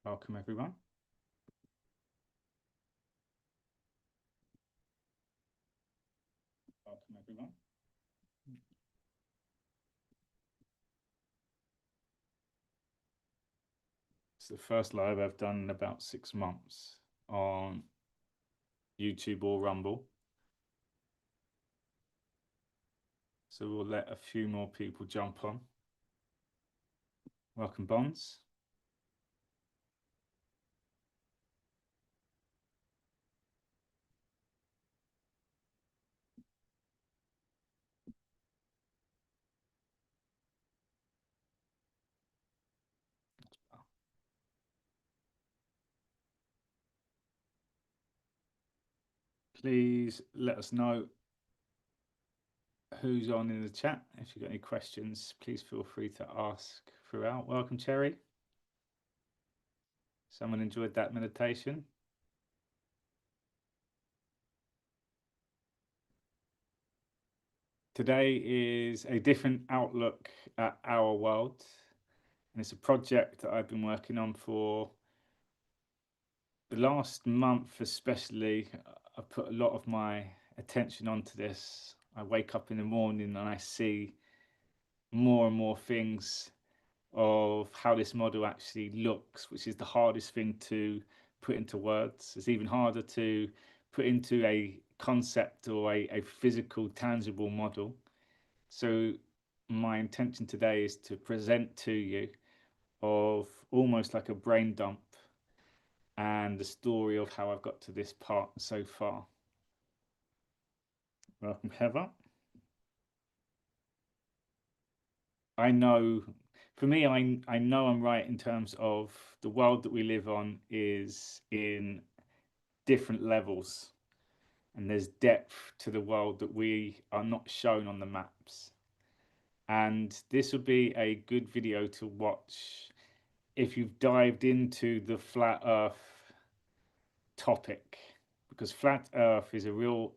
Welcome, everyone. Welcome, everyone. It's the first live I've done in about 6 months on YouTube or Rumble. So we'll let a few more people jump on. Welcome, Bonds. Please let us know who's on in the chat. If you've got any questions, please feel free to ask throughout. Welcome, Cherry. Someone enjoyed that meditation? Today is a different outlook at our world, and it's a project that I've been working on for the last month especially. I put a lot of my attention onto this. I wake up in the morning and I see more and more things of how this model actually looks, which is the hardest thing to put into words. It's even harder to put into a concept or a physical, tangible model. So my intention today is to present to you of almost like a brain dump and the story of how I've got to this part so far. Welcome, Heather. I know, for me, I know I'm right in terms of the world that we live on is in different levels, and there's depth to the world that we are not shown on the maps. And this would be a good video to watch if you've dived into the flat Earth topic, because flat Earth is a real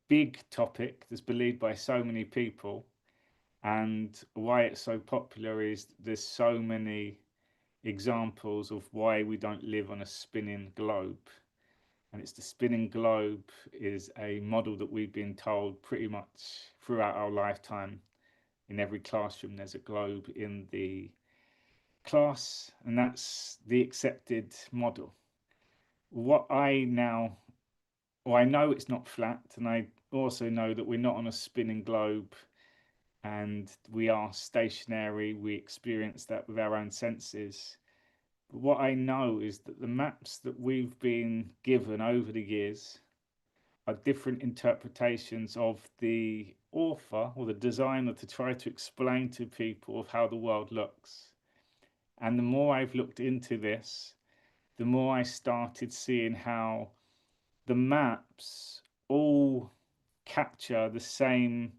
big topic that's believed by so many people. And why it's so popular is there's so many examples of why we don't live on a spinning globe. And it's the spinning globe is a model that we've been told pretty much throughout our lifetime. In every classroom, there's a globe in the class, and that's the accepted model. What I now, well, I know it's not flat, and I also know that we're not on a spinning globe and we are stationary. We experience that with our own senses. But what I know is that the maps that we've been given over the years are different interpretations of the author or the designer to try to explain to people of how the world looks. And the more I've looked into this, the more I started seeing how the maps all capture the same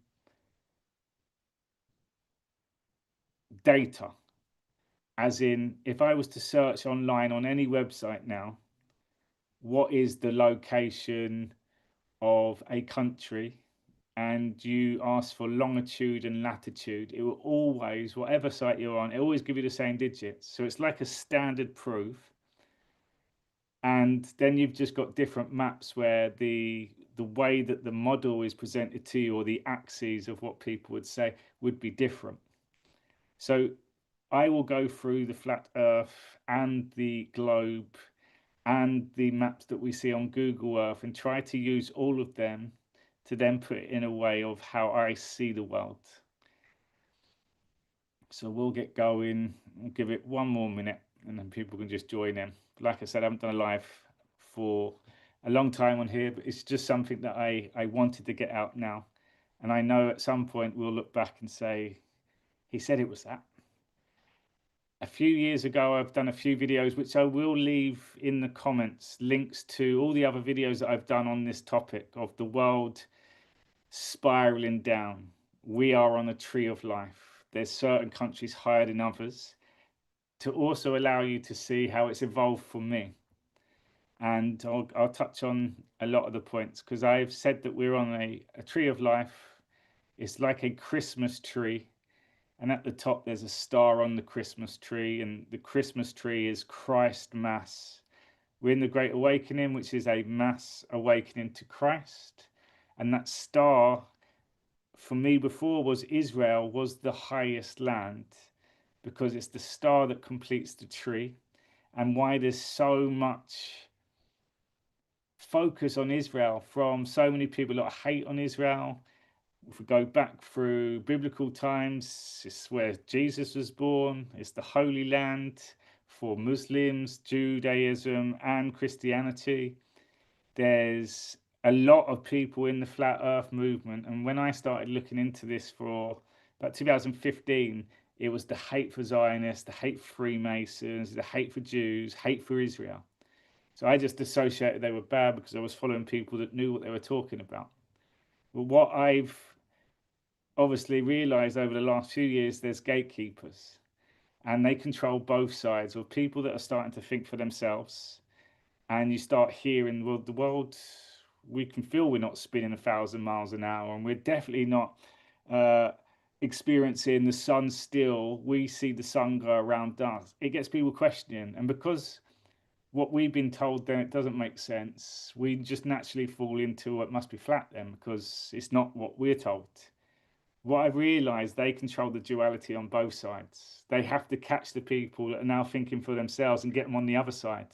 data. As in, if I was to search online on any website now, what is the location of a country, and you ask for longitude and latitude, it will always, whatever site you're on, it always give you the same digits. So it's like a standard proof. And then you've just got different maps where the way that the model is presented to you, or the axes of what people would say, would be different. So I will go through the flat Earth and the globe and the maps that we see on Google Earth and try to use all of them to then put it in a way of how I see the world. So we'll get going. We'll give it one more minute and then people can just join in. Like I said, I haven't done a live for a long time on here, but it's just something that I wanted to get out now. And I know at some point we'll look back and say, he said it was that. A few years ago, I've done a few videos, which I will leave in the comments, links to all the other videos that I've done on this topic of the world spiraling down. We are on a tree of life. There's certain countries higher than others, to also allow you to see how it's evolved for me. And I'll touch on a lot of the points, because I've said that we're on a tree of life. It's like a Christmas tree, and at the top there's a star on the Christmas tree, and the Christmas tree is Christ Mass. We're in the Great Awakening, which is a mass awakening to Christ. And that star, for me before, was Israel was the highest land because it's the star that completes the tree. And why there's so much focus on Israel from so many people that hate on Israel. If we go back through biblical times, it's where Jesus was born, it's the Holy Land for Muslims, Judaism, and Christianity. There's a lot of people in the flat earth movement. And when I started looking into this for about 2015, it was the hate for Zionists, the hate for Freemasons, the hate for Jews, hate for Israel. So I just associated they were bad because I was following people that knew what they were talking about. But what I've obviously realized over the last few years, there's gatekeepers and they control both sides, of people that are starting to think for themselves. And you start hearing, well, the world, we can feel we're not spinning 1,000 miles an hour, and we're definitely not uh, experiencing the sun still. We see the sun go around us. It gets people questioning. And because what we've been told, then it doesn't make sense, we just naturally fall into it must be flat then, because it's not what we're told. What I've realized, they control the duality on both sides. They have to catch the people that are now thinking for themselves and get them on the other side.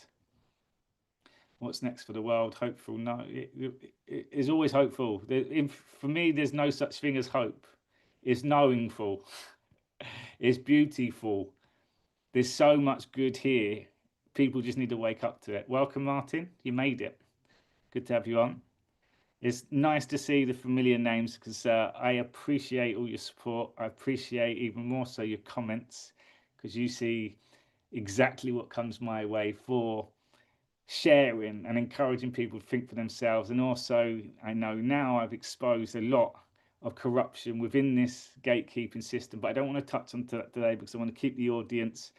What's next for the world? Hopeful? No, it is always hopeful. For me, there's no such thing as hope. It's knowingful. It's beautiful. There's so much good here. People just need to wake up to it. Welcome, Martin. You made it. Good to have you on. It's nice to see the familiar names because I appreciate all your support. I appreciate even more so your comments because you see exactly what comes my way for sharing and encouraging people to think for themselves. And also, I know now I've exposed a lot of corruption within this gatekeeping system, but I don't want to touch on that today because I want to keep the audience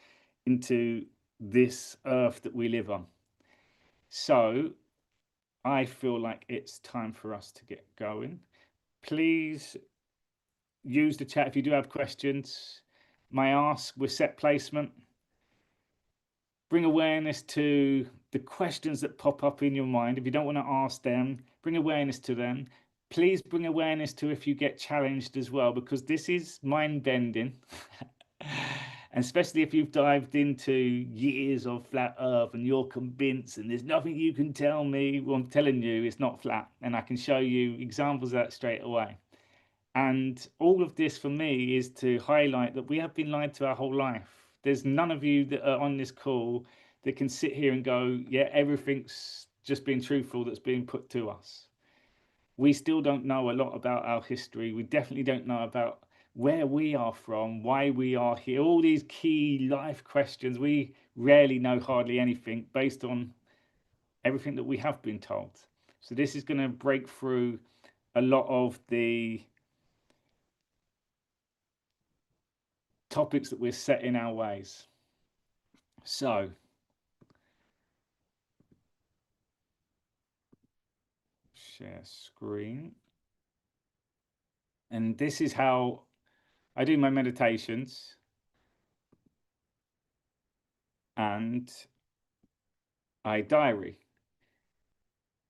into this earth that we live on. So I feel like it's time for us to get going. Please use the chat if you do have questions. My ask with set placement. Bring awareness to the questions that pop up in your mind. If you don't want to ask them, bring awareness to them. Please bring awareness to if you get challenged as well, because this is mind bending. And especially if you've dived into years of flat earth and you're convinced and there's nothing you can tell me, well, I'm telling you it's not flat, and I can show you examples of that straight away. And all of this for me is to highlight that we have been lied to our whole life. There's none of you that are on this call that can sit here and go, yeah, everything's just been truthful that's being put to us. We still don't know a lot about our history. We definitely don't know about where we are from, why we are here, all these key life questions. We rarely know hardly anything based on everything that we have been told. So this is going to break through a lot of the topics that we're set in our ways. So share screen. And this is how I do my meditations. And I diary.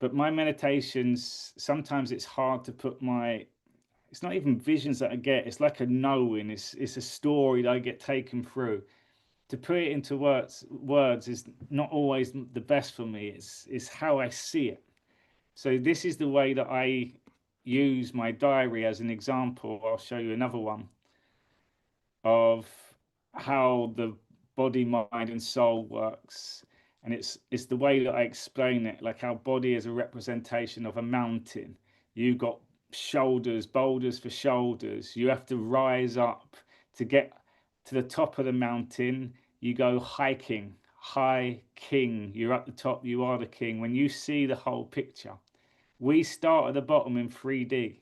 But my meditations, sometimes it's hard to put it's not even visions that I get, it's like a knowing, it's a story that I get taken through. To put it into words is not always the best for me. It's how I see it. So this is the way that I use my diary as an example. I'll show you another one of how the body, mind, and soul works. And it's the way that I explain it, like our body is a representation of a mountain. You've got shoulders, boulders for shoulders. You have to rise up to get to the top of the mountain. You go hiking, high king. You're at the top, you are the king. When you see the whole picture, we start at the bottom in 3D.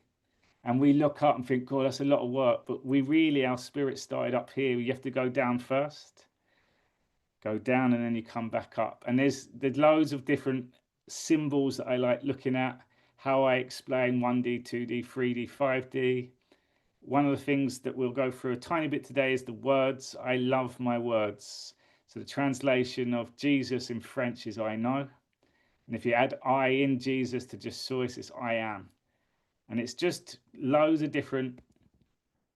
And we look up and think, oh, that's a lot of work. But our spirit started up here. You have to go down first. Go down and then you come back up. And there's loads of different symbols that I like looking at. How I explain 1D, 2D, 3D, 5D. One of the things that we'll go through a tiny bit today is the words. I love my words. So the translation of Jesus in French is I know. And if you add I in Jesus to just source, it's I am. And it's just loads of different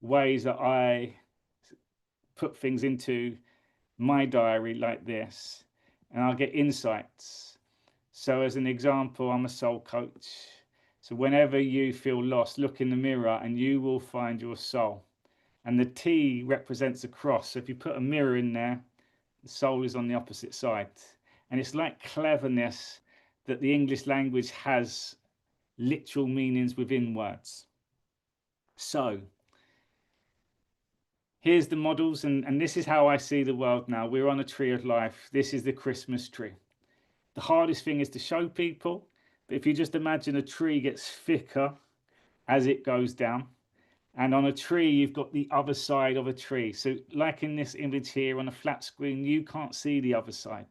ways that I put things into my diary like this, and I'll get insights. So, as an example, I'm a soul coach. So, whenever you feel lost, look in the mirror and you will find your soul. And the T represents a cross. So, if you put a mirror in there, the soul is on the opposite side. And it's like cleverness that the English language has literal meanings within words. So, here's the models, and this is how I see the world now. We're on a tree of life. This is the Christmas tree. The hardest thing is to show people, but if you just imagine a tree gets thicker as it goes down, and on a tree you've got the other side of a tree. So like in this image here on a flat screen, you can't see the other side.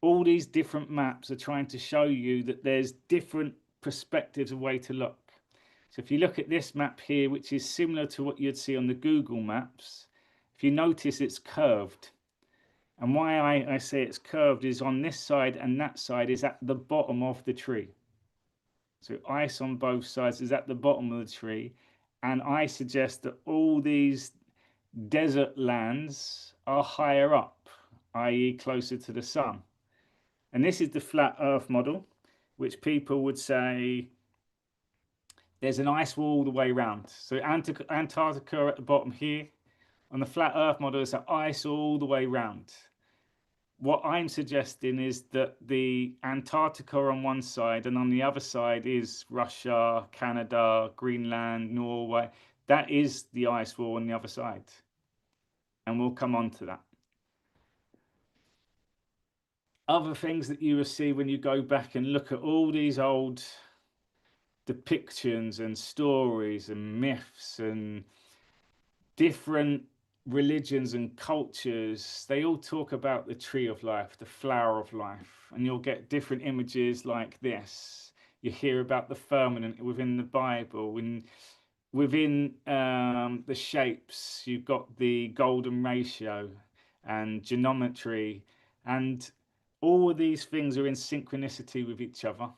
All these different maps are trying to show you that there's different perspectives of way to look. So if you look at this map here, which is similar to what you'd see on the Google Maps, if you notice it's curved. And why I say it's curved is on this side and that side is at the bottom of the tree. So ice on both sides is at the bottom of the tree. And I suggest that all these desert lands are higher up, i.e. closer to the sun. And this is the flat earth model, which people would say there's an ice wall all the way around. So Antarctica at the bottom here. On the flat earth model, it's ice all the way around. What I'm suggesting is that the Antarctica on one side and on the other side is Russia, Canada, Greenland, Norway. That is the ice wall on the other side. And we'll come on to that. Other things that you will see when you go back and look at all these old depictions and stories and myths and different religions and cultures, they all talk about the tree of life, the flower of life, and you'll get different images like this. You hear about the firmament within the Bible, and within the shapes, you've got the golden ratio and geometry, and all of these things are in synchronicity with each other.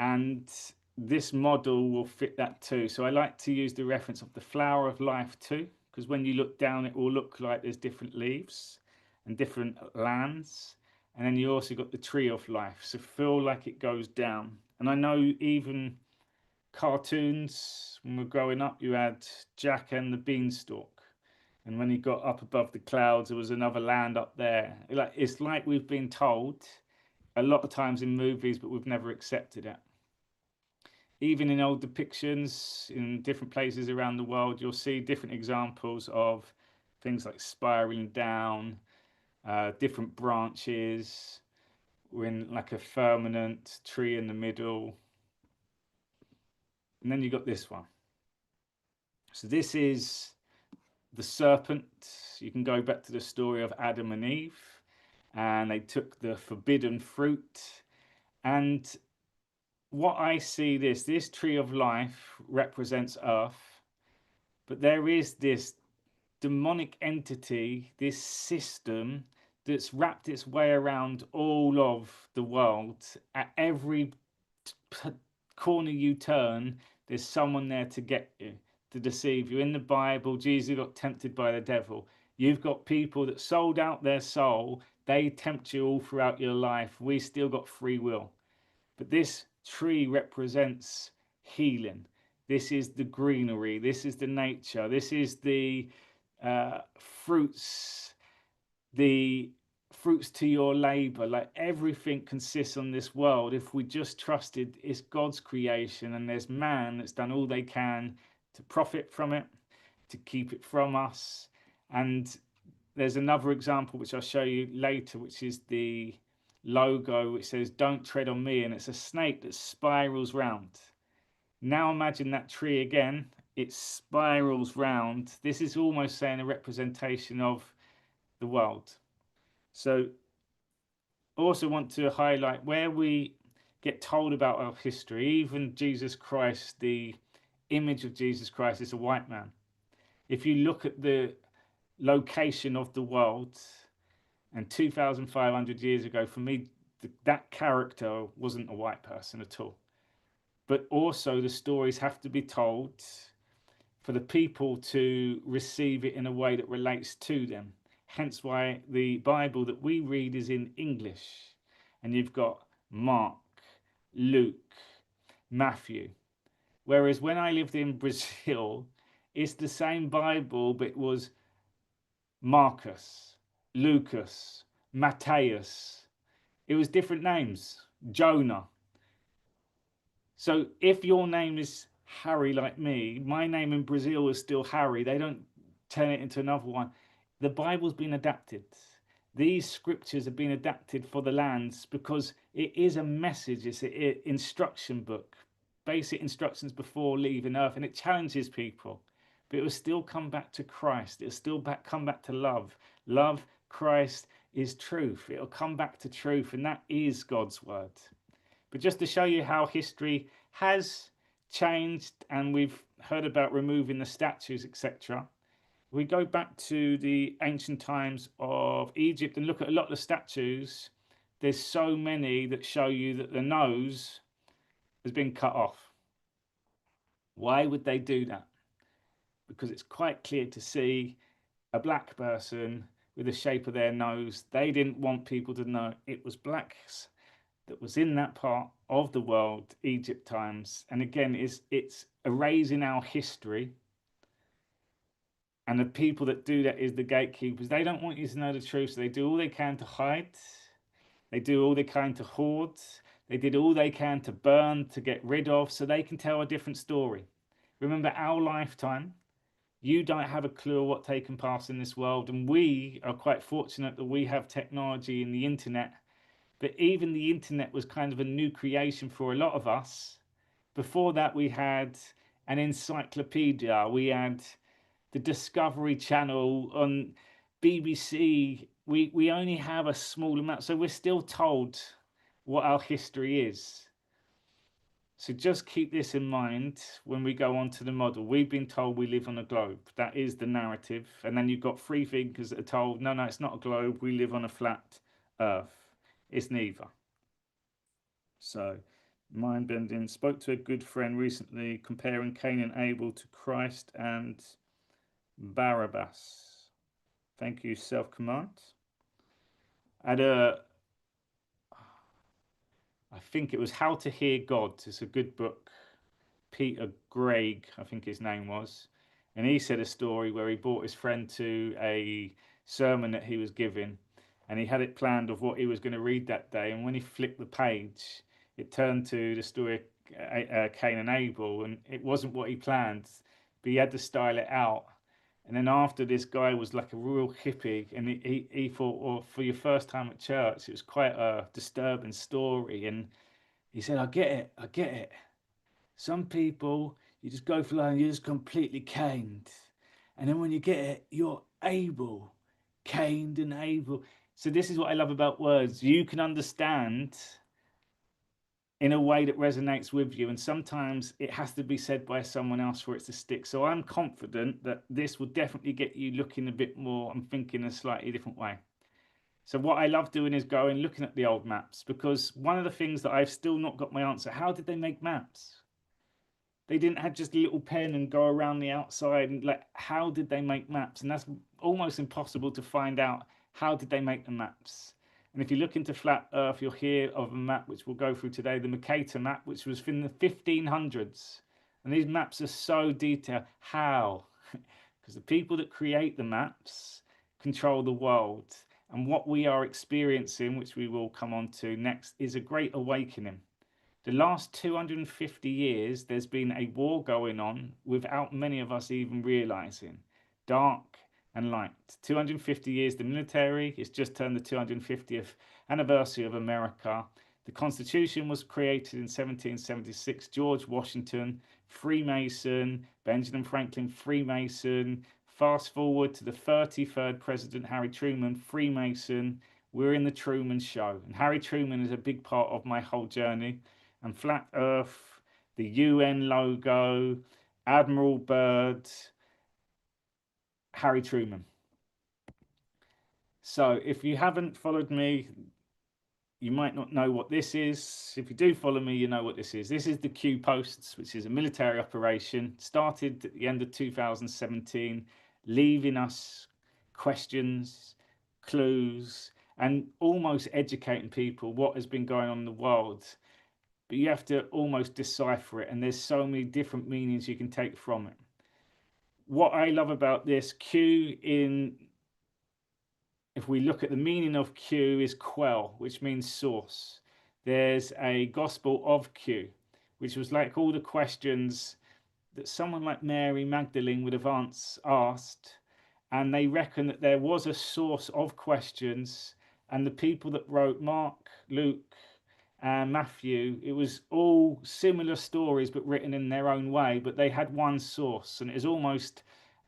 And this model will fit that too. So I like to use the reference of the flower of life too, because when you look down, it will look like there's different leaves and different lands. And then you also got the tree of life. So feel like it goes down. And I know even cartoons, when we were growing up, you had Jack and the Beanstalk. And when he got up above the clouds, there was another land up there. It's like we've been told a lot of times in movies, but we've never accepted it. Even in old depictions in different places around the world, you'll see different examples of things like spiraling down, different branches, in like a firmament tree in the middle. And then you got this one. So this is the serpent. You can go back to the story of Adam and Eve, and they took the forbidden fruit. And what I see, this tree of life represents earth, but there is this demonic entity, this system that's wrapped its way around all of the world. At every corner you turn, there's someone there to get you, to deceive you. In the Bible, Jesus got tempted by the devil. You've got people that sold out their soul. They tempt you all throughout your life. We still got free will. But this tree represents healing. This is the greenery. This is the nature. This is the fruits, the fruits to your labor. Like everything consists on this world. If we just trusted it's God's creation, and there's man that's done all they can to profit from it, to keep it from us. And there's another example which I'll show you later, which is the logo which says "Don't tread on me," and it's a snake that spirals round. Now imagine that tree again, it spirals round. This is almost saying a representation of the world. So I also want to highlight where we get told about our history. Even Jesus Christ, the image of Jesus Christ is a white man. If you look at the location of the world, and 2,500 years ago, for me, that character wasn't a white person at all. But also, the stories have to be told for the people to receive it in a way that relates to them. Hence why the Bible that we read is in English. And you've got Mark, Luke, Matthew. Whereas when I lived in Brazil, it's the same Bible, but it was Marcus, Lucas, Matthias. It was different names, Jonah. So if your name is Harry like me, my name in Brazil is still Harry. They don't turn it into another one. The Bible's been adapted. These scriptures have been adapted for the lands because it is a message. It's an instruction book, basic instructions before leaving earth, and it challenges people. But it will still come back to Christ. It'll still come back to love. Love, Christ is truth. It'll come back to truth, and that is God's word. But just to show you how history has changed, and we've heard about removing the statues, etc. We go back to the ancient times of Egypt and look at a lot of the statues. There's so many that show you that the nose has been cut off. Why would they do that? Because it's quite clear to see a black person with the shape of their nose. They didn't want people to know it was blacks that was in that part of the world, Egypt times. And again, it's erasing our history. And the people that do that is the gatekeepers. They don't want you to know the truth, so they do all they can to hide. They do all they can to hoard. They did all they can to burn, to get rid of, so they can tell a different story. Remember, our lifetime, you don't have a clue of what taken place in this world. And we are quite fortunate that we have technology and the internet. But even the internet was kind of a new creation for a lot of us. Before that, we had an encyclopedia. We had the Discovery Channel on BBC. We only have a small amount, so we're still told what our history is. So just keep this in mind when we go on to the model. We've been told we live on a globe. That is the narrative. And then you've got free thinkers that are told, no, it's not a globe. We live on a flat earth. It's neither. So, mind bending. Spoke to a good friend recently comparing Cain and Abel to Christ and Barabbas. Thank you, Self Command. I think it was How to Hear God. It's a good book. Peter Gregg, I think his name was. And he said a story where he brought his friend to a sermon that he was giving. And he had it planned of what he was going to read that day. And when he flicked the page, it turned to the story of Cain and Abel. And it wasn't what he planned, but he had to style it out. And then after, this guy was like a real hippie, and he thought, well, for your first time at church, it was quite a disturbing story. And he said, I get it. Some people, you just go for life and you're just completely caned. And then when you get it, you're able, caned and able. So this is what I love about words. You can understand in a way that resonates with you. And sometimes it has to be said by someone else for it to stick. So I'm confident that this will definitely get you looking a bit more and thinking a slightly different way. So what I love doing is going looking at the old maps, because one of the things that I've still not got my answer, how did they make maps? They didn't have just a little pen and go around the outside, and like, how did they make maps? And that's almost impossible to find out. How did they make the maps? And if you look into flat earth, you'll hear of a map which we'll go through today, the Mercator map, which was from the 1500s. And these maps are so detailed. How? Because the people that create the maps control the world. And what we are experiencing, which we will come on to next, is a great awakening. The last 250 years, there's been a war going on without many of us even realizing. Dark and light. 250 years, the military, it's just turned the 250th anniversary of America. The Constitution was created in 1776. George Washington, Freemason. Benjamin Franklin, Freemason. Fast forward to the 33rd President, Harry Truman, Freemason. We're in the Truman Show. And Harry Truman is a big part of my whole journey. And flat earth, the UN logo, Admiral Byrd, Harry Truman. So if you haven't followed me, you might not know what this is. If you do follow me, you know what this is. This is the Q Posts, which is a military operation started at the end of 2017, leaving us questions, clues, and almost educating people what has been going on in the world. But you have to almost decipher it, and there's so many different meanings you can take from it. What I love about this Q in, if we look at the meaning of Q, is quell, which means source. There's a Gospel of Q, which was like all the questions that someone like Mary Magdalene would have asked, and they reckon that there was a source of questions, and the people that wrote Mark, Luke, and Matthew, it was all similar stories but written in their own way, but they had one source, and it was almost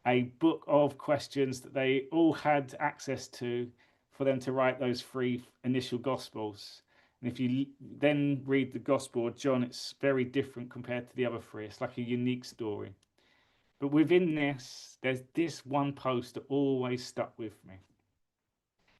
a book of questions that they all had access to for them to write those three initial gospels. And if you then read the Gospel of John, it's very different compared to the other three. It's like a unique story. But within this, there's this one post that always stuck with me.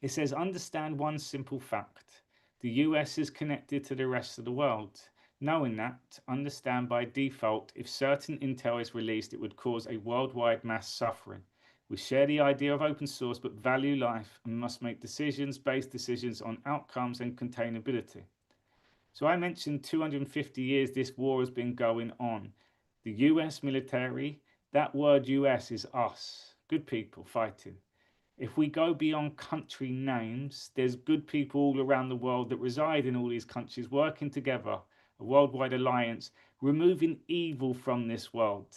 It says, understand one simple fact. The US is connected to the rest of the world. Knowing that, understand by default, if certain intel is released, it would cause a worldwide mass suffering. We share the idea of open source, but value life and must make based decisions on outcomes and containability. So I mentioned 250 years this war has been going on. The US military, that word US is us, good people fighting. If we go beyond country names, there's good people all around the world that reside in all these countries working together, a worldwide alliance, removing evil from this world.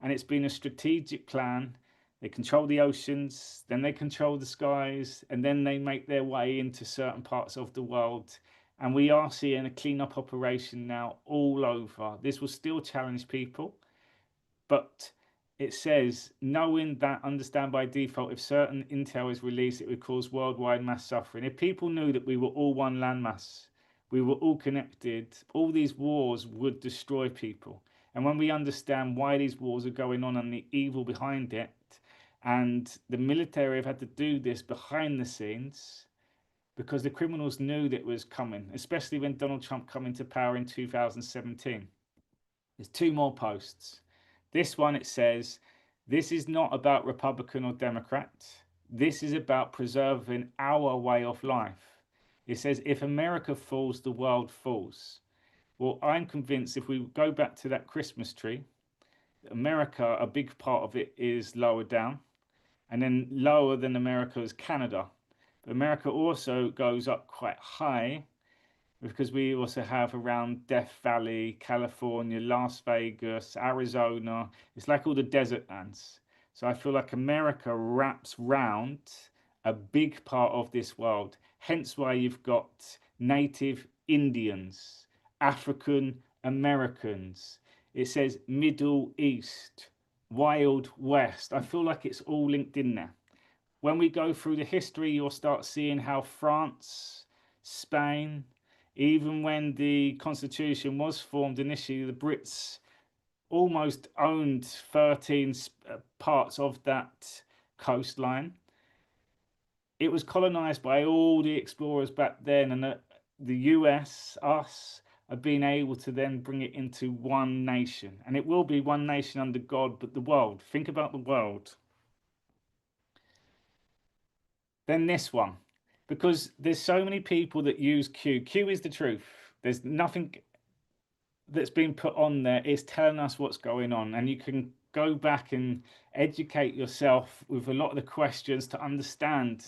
And it's been a strategic plan. They control the oceans, then they control the skies, and then they make their way into certain parts of the world. And we are seeing a cleanup operation now all over. This will still challenge people, but it says, knowing that, understand by default, if certain intel is released, it would cause worldwide mass suffering. If people knew that we were all one landmass, we were all connected, all these wars would destroy people. And when we understand why these wars are going on and the evil behind it, and the military have had to do this behind the scenes, because the criminals knew that it was coming, especially when Donald Trump came into power in 2017. There's two more posts. This one, it says, this is not about Republican or Democrat. This is about preserving our way of life. It says, if America falls, the world falls. Well, I'm convinced if we go back to that Christmas tree, America, a big part of it is lower down. And then lower than America is Canada. But America also goes up quite high because we also have around Death Valley, California, Las Vegas, Arizona. It's like all the desert lands. So I feel like America wraps round a big part of this world. Hence why you've got native Indians, African Americans. It says Middle East, Wild West. I feel like it's all linked in there. When we go through the history, you'll start seeing how France, Spain, even when the constitution was formed initially, the Brits almost owned 13 parts of that coastline. It was colonized by all the explorers back then, and the US, us, have been able to then bring it into one nation. And it will be one nation under God, but the world. Think about the world. Then this one, because there's so many people that use Q. Q is the truth. There's nothing that's been put on there. It's telling us what's going on, and you can go back and educate yourself with a lot of the questions to understand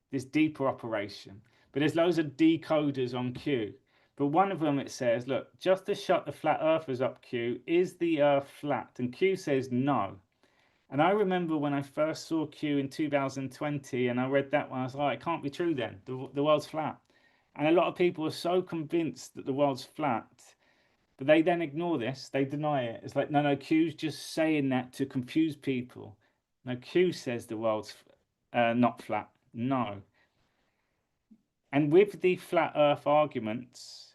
this deeper operation. But there's loads of decoders on Q. But one of them, it says, look, just to shut the flat earthers up, Q, is the earth flat? And Q says no. And I remember when I first saw Q in 2020 and I read that one, I was like, it can't be true then. The world's flat. And a lot of people are so convinced that the world's flat, but they then ignore this. They deny it. It's like, no, no, Q's just saying that to confuse people. No, Q says the world's not flat. No. And with the flat earth arguments,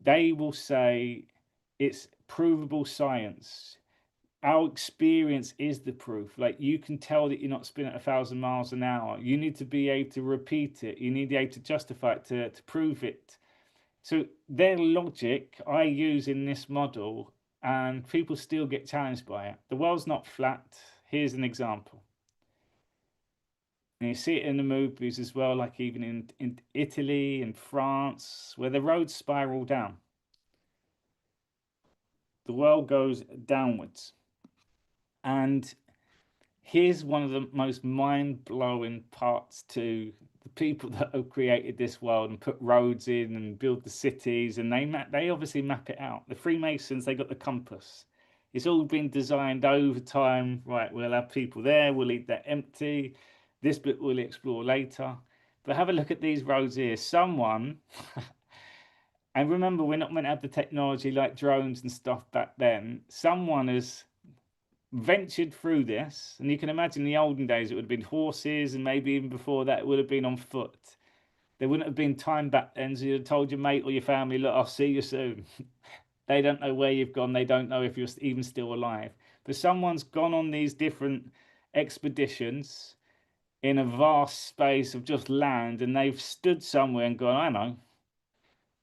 they will say it's provable science. our experience is the proof. Like you can tell that you're not spinning at 1,000 miles an hour. You need to be able to repeat it. You need to be able to justify it to prove it. So their logic I use in this model, and people still get challenged by it. The world's not flat. Here's an example. And you see it in the movies as well, like even in Italy and France, where the roads spiral down. The world goes downwards. And here's one of the most mind-blowing parts to the people that have created this world and put roads in and build the cities, and they obviously map it out. The Freemasons, they got the compass. It's all been designed over time. Right, we'll have people there, we'll leave that empty. This bit we'll explore later. But have a look at these roads here. Someone, and remember, we're not meant to have the technology like drones and stuff back then. Someone has ventured through this, and you can imagine in the olden days it would have been horses, and maybe even before that it would have been on foot. There wouldn't have been time back then, so you'd have told your mate or your family, look, I'll see you soon. They don't know where you've gone, they don't know if you're even still alive. But someone's gone on these different expeditions in a vast space of just land, and they've stood somewhere and gone, I know,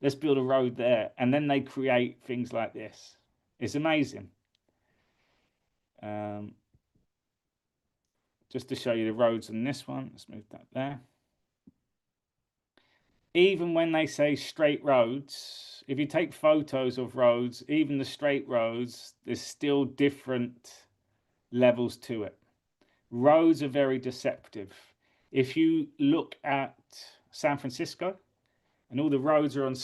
let's build a road there. And then they create things like this. It's amazing. um, Just to show you the roads on this one, let's move that there. Even when they say straight roads, if you take photos of roads, even the straight roads, there's still different levels to it. Roads are very deceptive. If you look at San Francisco, and all the roads are on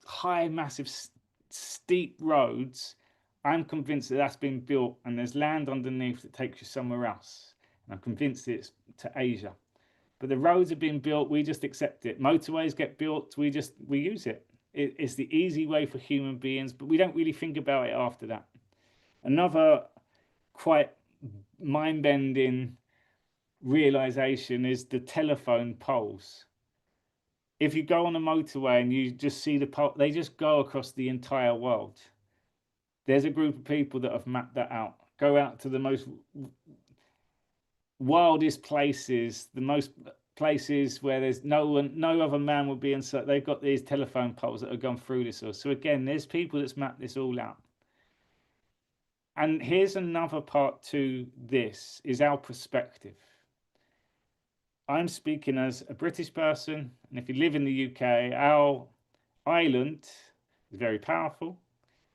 high, massive, steep roads, I'm convinced that that's been built and there's land underneath that takes you somewhere else. And I'm convinced it's to Asia. But the roads are being built, we just accept it. Motorways get built, we use it. It's the easy way for human beings, but we don't really think about it after that. Another quite mind-bending realization is the telephone poles. If you go on a motorway and you just see the pole, they just go across the entire world. There's a group of people that have mapped that out. Go out to the most wildest places, the most places where there's no other man would be inside. They've got these telephone poles that have gone through this. So again, there's people that's mapped this all out. And here's another part to this, is our perspective. I'm speaking as a British person, and if you live in the UK, our island is very powerful,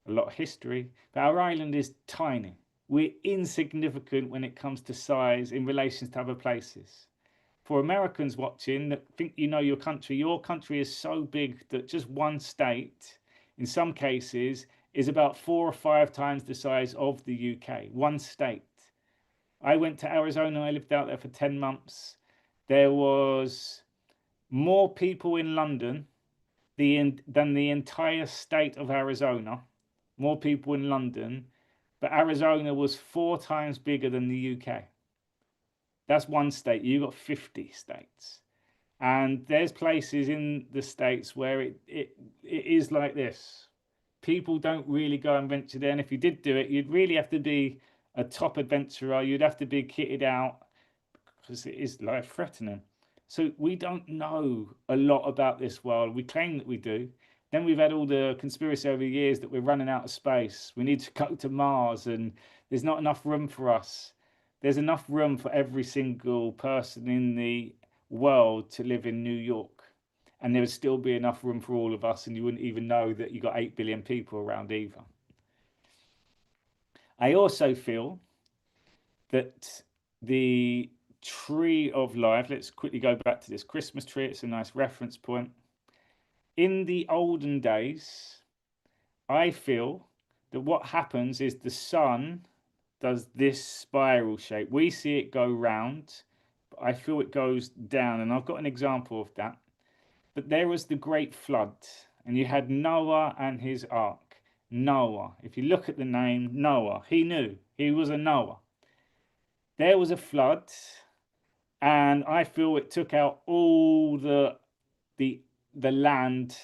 a lot of history, but our island is tiny. We're insignificant when it comes to size in relation to other places. For Americans watching that think you know your country is so big that just one state, in some cases, is about 4 or 5 times the size of the UK. One state. I went to Arizona, I lived out there for 10 months. There was more people in London than the entire state of Arizona. More people in London, but Arizona was 4 times bigger than the UK. That's one state. You've got 50 states. And there's places in the states where it is like this. People don't really go and venture there. And if you did do it, you'd really have to be a top adventurer. You'd have to be kitted out because it is life threatening. So we don't know a lot about this world. We claim that we do. Then we've had all the conspiracy over the years that we're running out of space. We need to go to Mars and there's not enough room for us. There's enough room for every single person in the world to live in New York. And there would still be enough room for all of us, and you wouldn't even know that you got 8 billion people around either. I also feel that the tree of life, let's quickly go back to this Christmas tree, it's a nice reference point. In the olden days, I feel that what happens is the sun does this spiral shape. We see it go round, but I feel it goes down, and I've got an example of that. But there was the great flood, and you had Noah and his ark. Noah, if you look at the name Noah, he knew he was a Noah. There was a flood, and I feel it took out all the land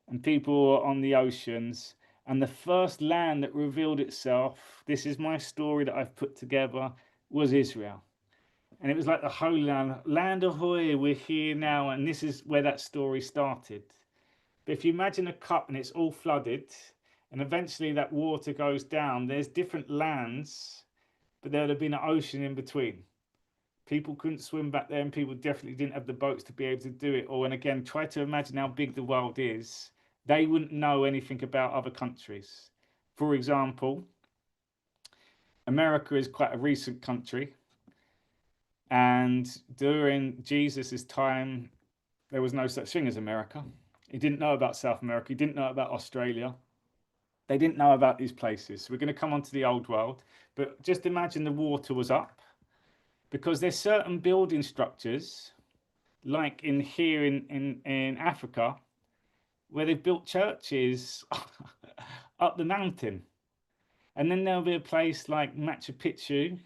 and people on the oceans, And the first land that revealed itself, this is my story that I've put together, was Israel. And it was like the Holy Land, land ahoy, we're here now. And this is where that story started. But if you imagine a cup and it's all flooded, and eventually that water goes down, there's different lands, but there would have been an ocean in between. People couldn't swim back there, and people definitely didn't have the boats to be able to do it all. And again, try to imagine how big the world is. They wouldn't know anything about other countries. For example, America is quite a recent country, and during Jesus's time, there was no such thing as America. He didn't know about South America. He didn't know about Australia. They didn't know about these places. So we're going to come on to the old world, but just imagine the water was up, because there's certain building structures, like in here in Africa, where they've built churches up the mountain. And then there'll be a place like Machu Picchu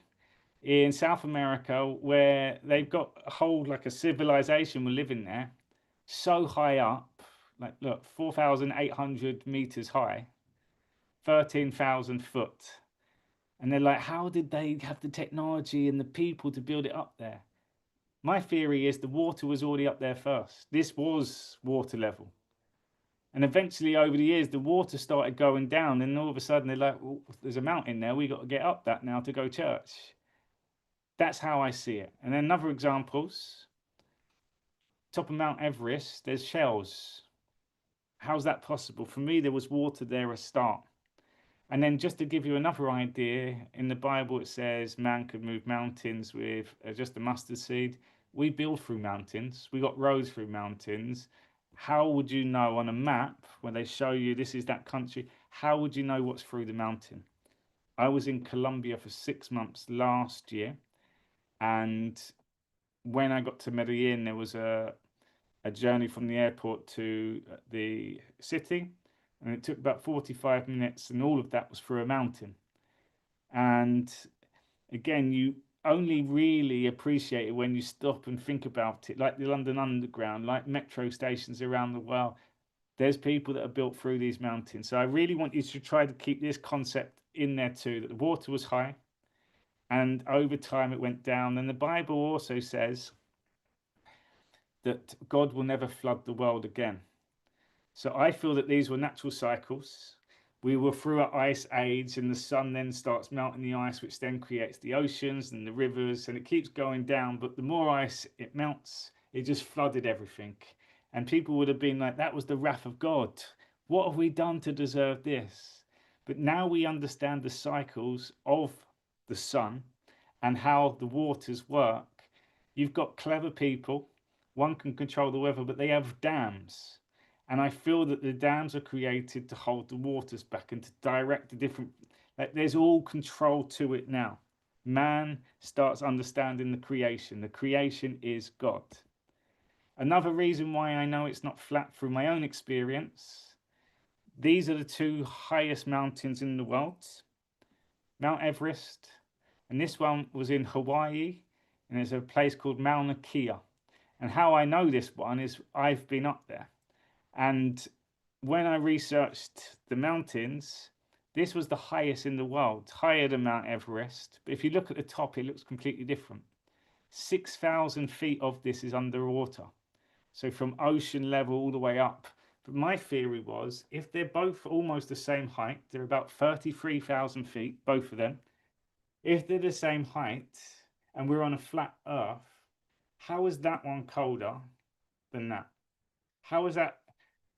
in South America where they've got a whole, like a civilization were living there, so high up, like look, 4,800 meters high, 13,000 foot. And they're like, how did they have the technology and the people to build it up there? My theory is the water was already up there first. This was water level. And eventually over the years, the water started going down. And all of a sudden they're like, well, there's a mountain there. We got to get up that now to go church. That's how I see it. And then other examples, top of Mount Everest, there's shells. How's that possible? For me, there was water there at start. And then just to give you another idea, in the Bible it says man could move mountains with just a mustard seed. We build through mountains. We got roads through mountains. How would you know on a map when they show you this is that country? How would you know what's through the mountain? I was in Colombia for 6 months last year, and when I got to Medellin, there was a journey from the airport to the city, and it took about 45 minutes, and all of that was through a mountain. And again, you only really appreciate it when you stop and think about it, like the London Underground, like metro stations around the world. There's people that are built through these mountains. So I really want you to try to keep this concept in there too, that the water was high and over time it went down. And the Bible also says that God will never flood the world again. So I feel that these were natural cycles. We were through an ice age, and the sun then starts melting the ice, which then creates the oceans and the rivers, and it keeps going down. But the more ice it melts, it just flooded everything. And people would have been like, that was the wrath of God. What have we done to deserve this? But now we understand the cycles of the sun and how the waters work. You've got clever people. One can control the weather, but they have dams. And I feel that the dams are created to hold the waters back and to direct the different, like there's all control to it now. Man starts understanding the creation. The creation is God. Another reason why I know it's not flat through my own experience, these are the two highest mountains in the world, Mount Everest, and this one was in Hawaii, and there's a place called Mauna Kea. And how I know this one is I've been up there. And when I researched the mountains, this was the highest in the world, higher than Mount Everest. But if you look at the top, it looks completely different. 6,000 feet of this is underwater. So from ocean level all the way up. But my theory was, if they're both almost the same height, they're about 33,000 feet, both of them. If they're the same height and we're on a flat Earth, how is that one colder than that? How is that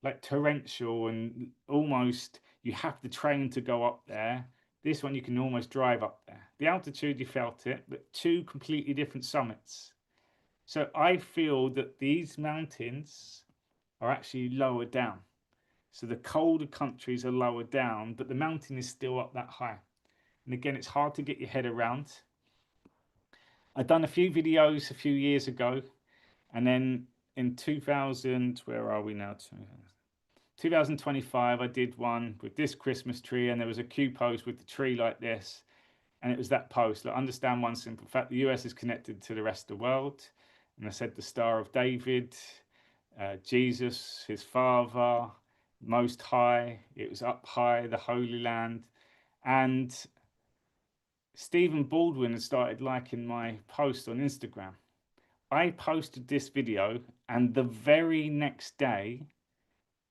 like torrential and almost you have to train to go up there? This one you can almost drive up there. The altitude you felt it, but two completely different summits. So I feel that these mountains are actually lower down. So the colder countries are lower down, but the mountain is still up that high. And again, it's hard to get your head around. I've done a few videos a few years ago, and then in 2000, where are we now? 2025, I did one with this Christmas tree, and there was a Q pose with the tree like this, and it was that post. Like, understand one simple fact: the US is connected to the rest of the world. And I said the Star of David, Jesus, his father, most high. It was up high, the Holy Land. And Stephen Baldwin had started liking my post on Instagram. I posted this video, and the very next day,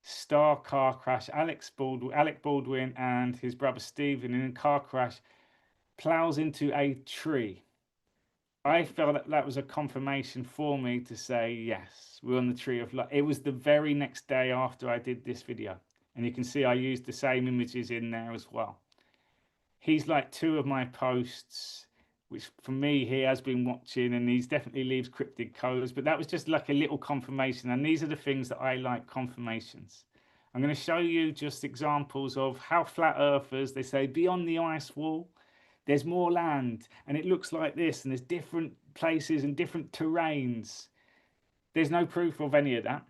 star car crash. Alec Baldwin and his brother Stephen in a car crash plows into a tree. I felt that that was a confirmation for me to say, yes, we're on the tree of life. It was the very next day after I did this video. And you can see I used the same images in there as well. He's like two of my posts, which for me, he has been watching, and he's definitely leaves cryptid codes. But that was just like a little confirmation. And these are the things that I like confirmations. I'm going to show you just examples of how flat earthers, they say, beyond the ice wall, there's more land and it looks like this, and there's different places and different terrains. There's no proof of any of that.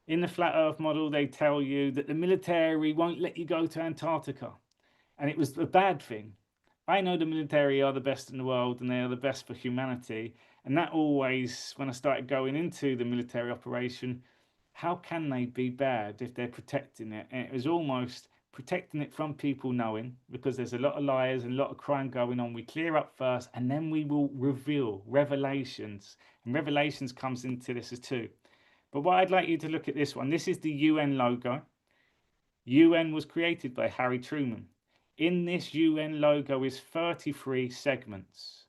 In the flat earth model, they tell you that the military won't let you go to Antarctica, and it was a bad thing. I know the military are the best in the world and they are the best for humanity. And that always, when I started going into the military operation, how can they be bad if they're protecting it? And it was almost protecting it from people knowing, because there's a lot of liars and a lot of crime going on. We clear up first and then we will reveal revelations. And revelations comes into this as too. But what I'd like you to look at this one. This is the UN logo. UN was created by Harry Truman. In this UN logo is 33 segments.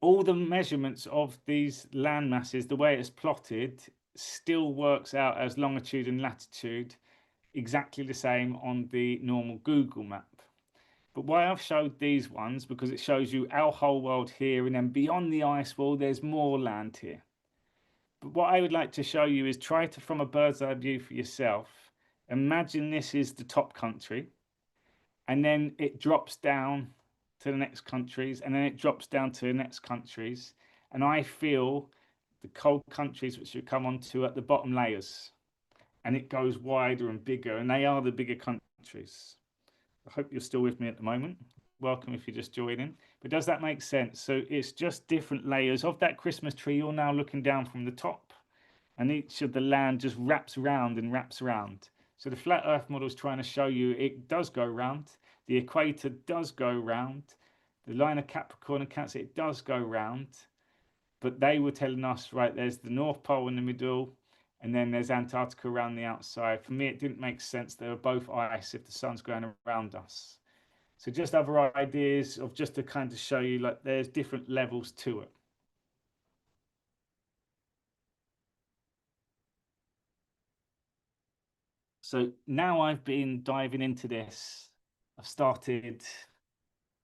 All the measurements of these land masses, the way it's plotted, still works out as longitude and latitude exactly the same on the normal Google map. But why I've showed these ones, because it shows you our whole world here, and then beyond the ice wall there's more land here. But what I would like to show you is try to, from a bird's eye view for yourself, imagine this is the top country, and then it drops down to the next countries, and then it drops down to the next countries. And I feel the cold countries which you come onto at the bottom layers, and it goes wider and bigger, and they are the bigger countries. I hope you're still with me at the moment. Welcome if you're just joining. But does that make sense? So it's just different layers of that Christmas tree. You're now looking down from the top, and each of the land just wraps around and wraps around. So the flat earth model is trying to show you it does go round. The equator does go round. The line of Capricorn and Cancer, it does go round. But they were telling us, right, there's the North Pole in the middle, and then there's Antarctica around the outside. For me, it didn't make sense. They were both ice if the sun's going around us. So just other ideas of just to kind of show you like there's different levels to it. So now I've been diving into this. I've started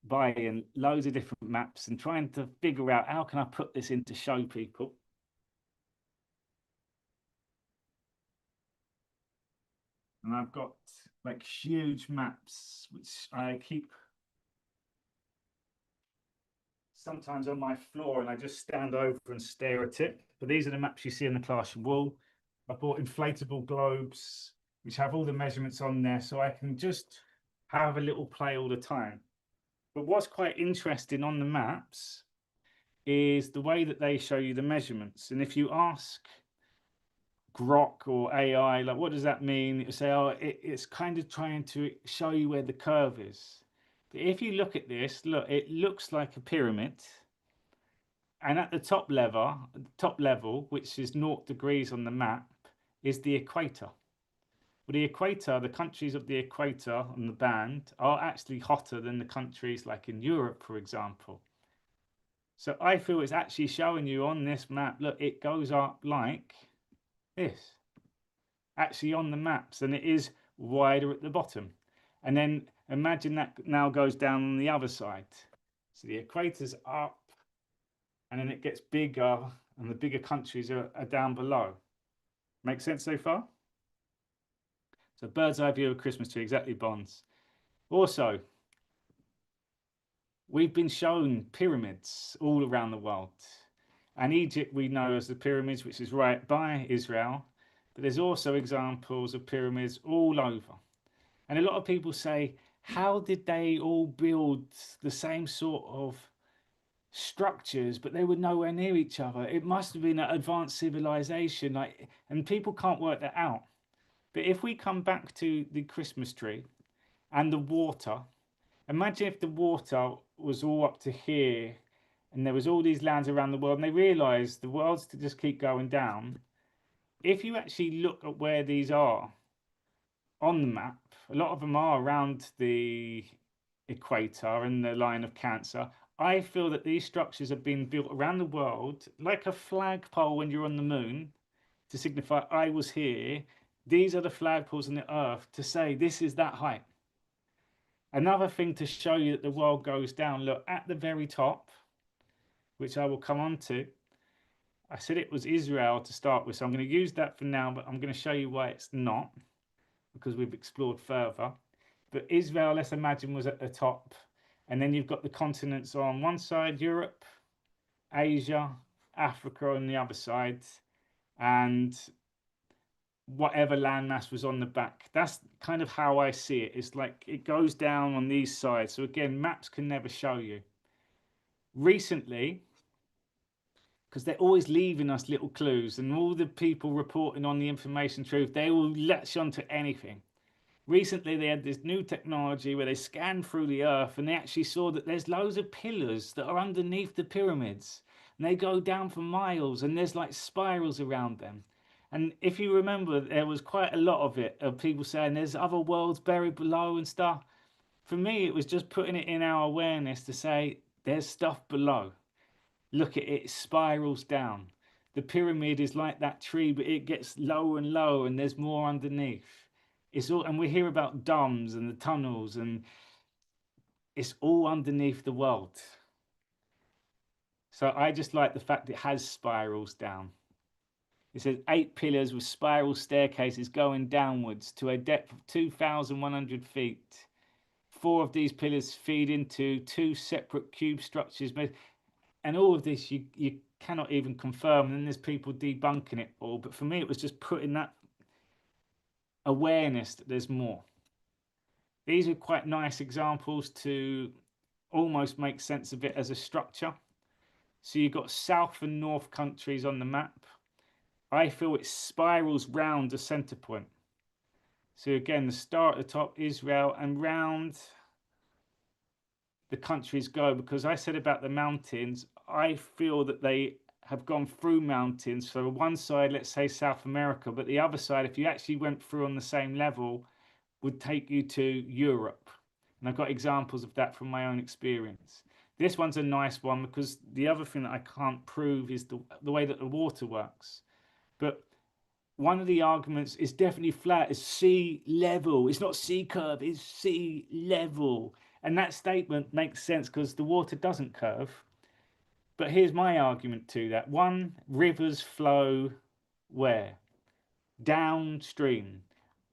buying loads of different maps and trying to figure out how can I put this in to show people. And I've got like huge maps which I keep sometimes on my floor, and I just stand over and stare at it. But these are the maps you see on the classroom wall. I bought inflatable globes which have all the measurements on there, so I can just have a little play all the time. But what's quite interesting on the maps is the way that they show you the measurements. And if you ask Grok or AI, like, what does that mean? It will say, oh, it's kind of trying to show you where the curve is. But if you look at this, look, it looks like a pyramid. And at the top level, which is 0 degrees on the map, is the equator. Well, the equator, the countries of the equator on the band are actually hotter than the countries like in Europe, for example. So I feel it's actually showing you on this map, look, it goes up like this, actually on the maps, and it is wider at the bottom. And then imagine that now goes down on the other side. So the equator's up, and then it gets bigger, and the bigger countries are down below. Make sense so far? So bird's eye view of Christmas tree, exactly, Bonds. Also, we've been shown pyramids all around the world. And Egypt we know as the pyramids, which is right by Israel. But there's also examples of pyramids all over. And a lot of people say, how did they all build the same sort of structures, but they were nowhere near each other? It must have been an advanced civilization. And people can't work that out. But if we come back to the Christmas tree and the water, imagine if the water was all up to here and there was all these lands around the world and they realized the world's to just keep going down. If you actually look at where these are on the map, a lot of them are around the equator and the line of Cancer. I feel that these structures have been built around the world like a flagpole when you're on the moon to signify I was here. These are the flagpoles on the earth to say this is that height. Another thing to show you that the world goes down, look at the very top, which I will come on to. I said it was Israel to start with, so I'm going to use that for now, but I'm going to show you why it's not, because we've explored further. But Israel, let's imagine, was at the top. And then you've got the continents on one side, Europe, Asia, Africa on the other side, and whatever landmass was on the back. That's kind of how I see it. It's like it goes down on these sides. So again, maps can never show you. Recently, because they're always leaving us little clues, and all the people reporting on the information truth, they will latch onto anything. Recently, they had this new technology where they scanned through the earth and they actually saw that there's loads of pillars that are underneath the pyramids, and they go down for miles, and there's like spirals around them. And if you remember, there was quite a lot of it, of people saying there's other worlds buried below and stuff. For me, it was just putting it in our awareness to say there's stuff below. Look at it, it spirals down. The pyramid is like that tree, but it gets lower and lower, and there's more underneath. It's all, and we hear about domes and the tunnels, and it's all underneath the world. So I just like the fact it has spirals down. It says 8 pillars with spiral staircases going downwards to a depth of 2,100 feet. 4 of these pillars feed into 2 separate cube structures. And all of this you cannot even confirm. And then there's people debunking it all. But for me, it was just putting that awareness that there's more. These are quite nice examples to almost make sense of it as a structure. So you've got south and north countries on the map. I feel it spirals round the center point. So again, the star at the top, Israel, and round the countries go, because I said about the mountains, I feel that they have gone through mountains. So one side, let's say South America, but the other side, if you actually went through on the same level, would take you to Europe. And I've got examples of that from my own experience. This one's a nice one because the other thing that I can't prove is the way that the water works. But one of the arguments is definitely flat, is sea level. It's not sea curve, it's sea level. And that statement makes sense because the water doesn't curve. But here's my argument to that. One, rivers flow where? Downstream.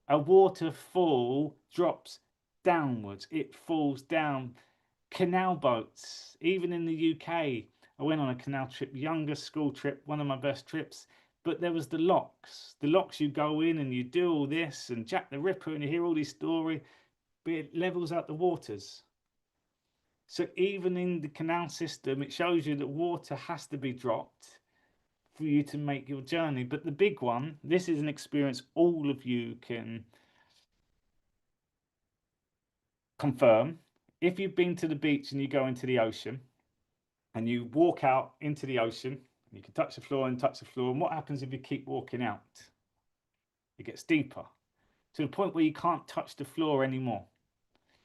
A waterfall drops downwards, it falls down. Canal boats, even in the UK, I went on a canal trip, youngest school trip, one of my best trips, but there was the locks. The locks, you go in and you do all this, and Jack the Ripper, and you hear all these stories, but it levels out the waters. So even in the canal system, it shows you that water has to be dropped for you to make your journey. But the big one, this is an experience all of you can confirm. If you've been to the beach and you go into the ocean and you walk out into the ocean, you can touch the floor and touch the floor. And what happens if you keep walking out? It gets deeper to the point where you can't touch the floor anymore.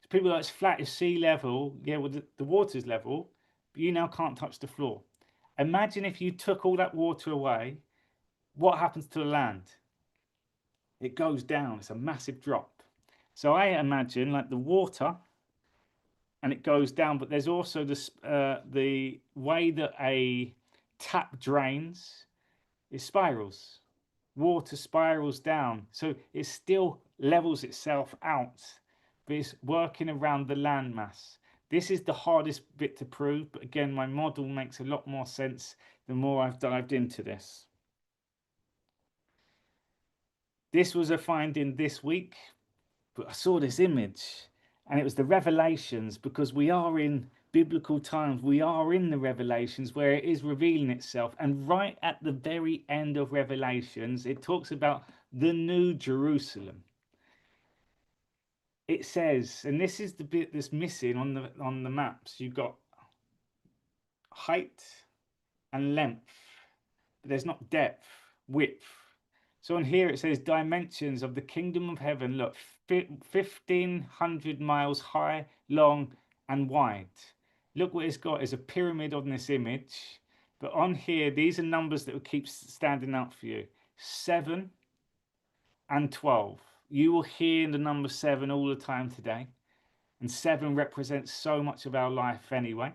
So people are like, it's flat, it's sea level. Yeah, well, the water's level, but you now can't touch the floor. Imagine if you took all that water away, what happens to the land? It goes down. It's a massive drop. So I imagine like the water, and it goes down, but there's also this the way that a tap drains, it spirals. Water spirals down, so it still levels itself out, but it's working around the landmass. This is the hardest bit to prove, but again, my model makes a lot more sense the more I've dived into this. This was a finding this week, but I saw this image and it was the Revelations, because we are in biblical times. We are in the Revelations where it is revealing itself. And right at the very end of Revelations, it talks about the New Jerusalem. It says, and this is the bit that's missing on the maps. You've got height and length, but there's not depth, width. So on here it says dimensions of the kingdom of heaven. Look, 1,500 miles high, long, and wide. Look what it's got is a pyramid on this image. But on here, these are numbers that will keep standing out for you. 7 and 12. You will hear the number 7 all the time today. And 7 represents so much of our life anyway.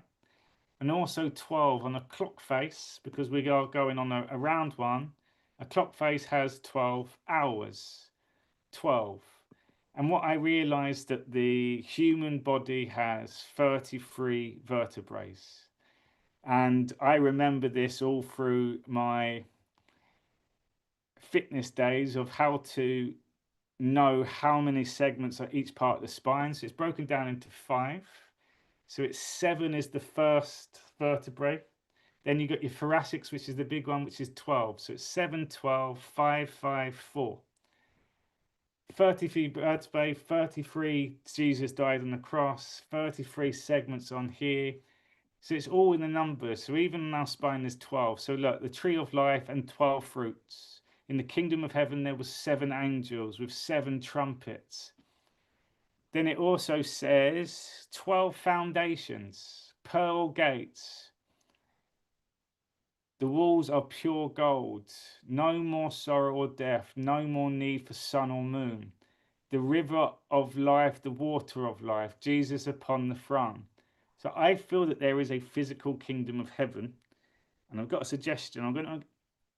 And also 12 on a clock face, because we are going on a round one. A clock face has 12 hours. 12. And what I realized that the human body has 33 vertebrae. And I remember this all through my fitness days of how to know how many segments are each part of the spine. So it's broken down into 5. So it's 7 is the first vertebrae. Then you got your thoracics, which is the big one, which is 12. So it's 7, 12, 5, 5, 4. 33 vertebrae, 33 Jesus died on the cross, 33 segments on here. So it's all in the numbers. So even in our spine there's 12. So look, the tree of life and 12 fruits. In the kingdom of heaven there was 7 angels with 7 trumpets. Then it also says 12 foundations, pearl gates. The walls are pure gold. No more sorrow or death. No more need for sun or moon. The river of life, the water of life, Jesus upon the throne. So I feel that there is a physical kingdom of heaven. And I've got a suggestion.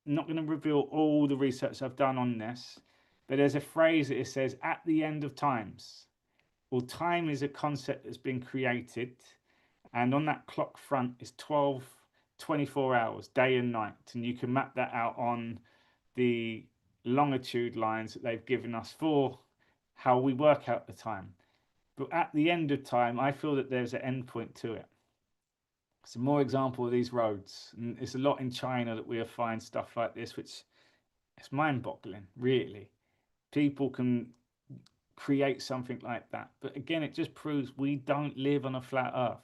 Not going to reveal all the research I've done on this. But there's a phrase that it says, at the end of times. Well, time is a concept that's been created. And on that clock front is 12, 24 hours, day and night. And you can map that out on the longitude lines that they've given us for how we work out the time. But at the end of time, I feel that there's an end point to it. Some more example of these roads. And it's a lot in China that we'll find stuff like this, which it's mind-boggling, really. People can create something like that. But again, it just proves we don't live on a flat earth.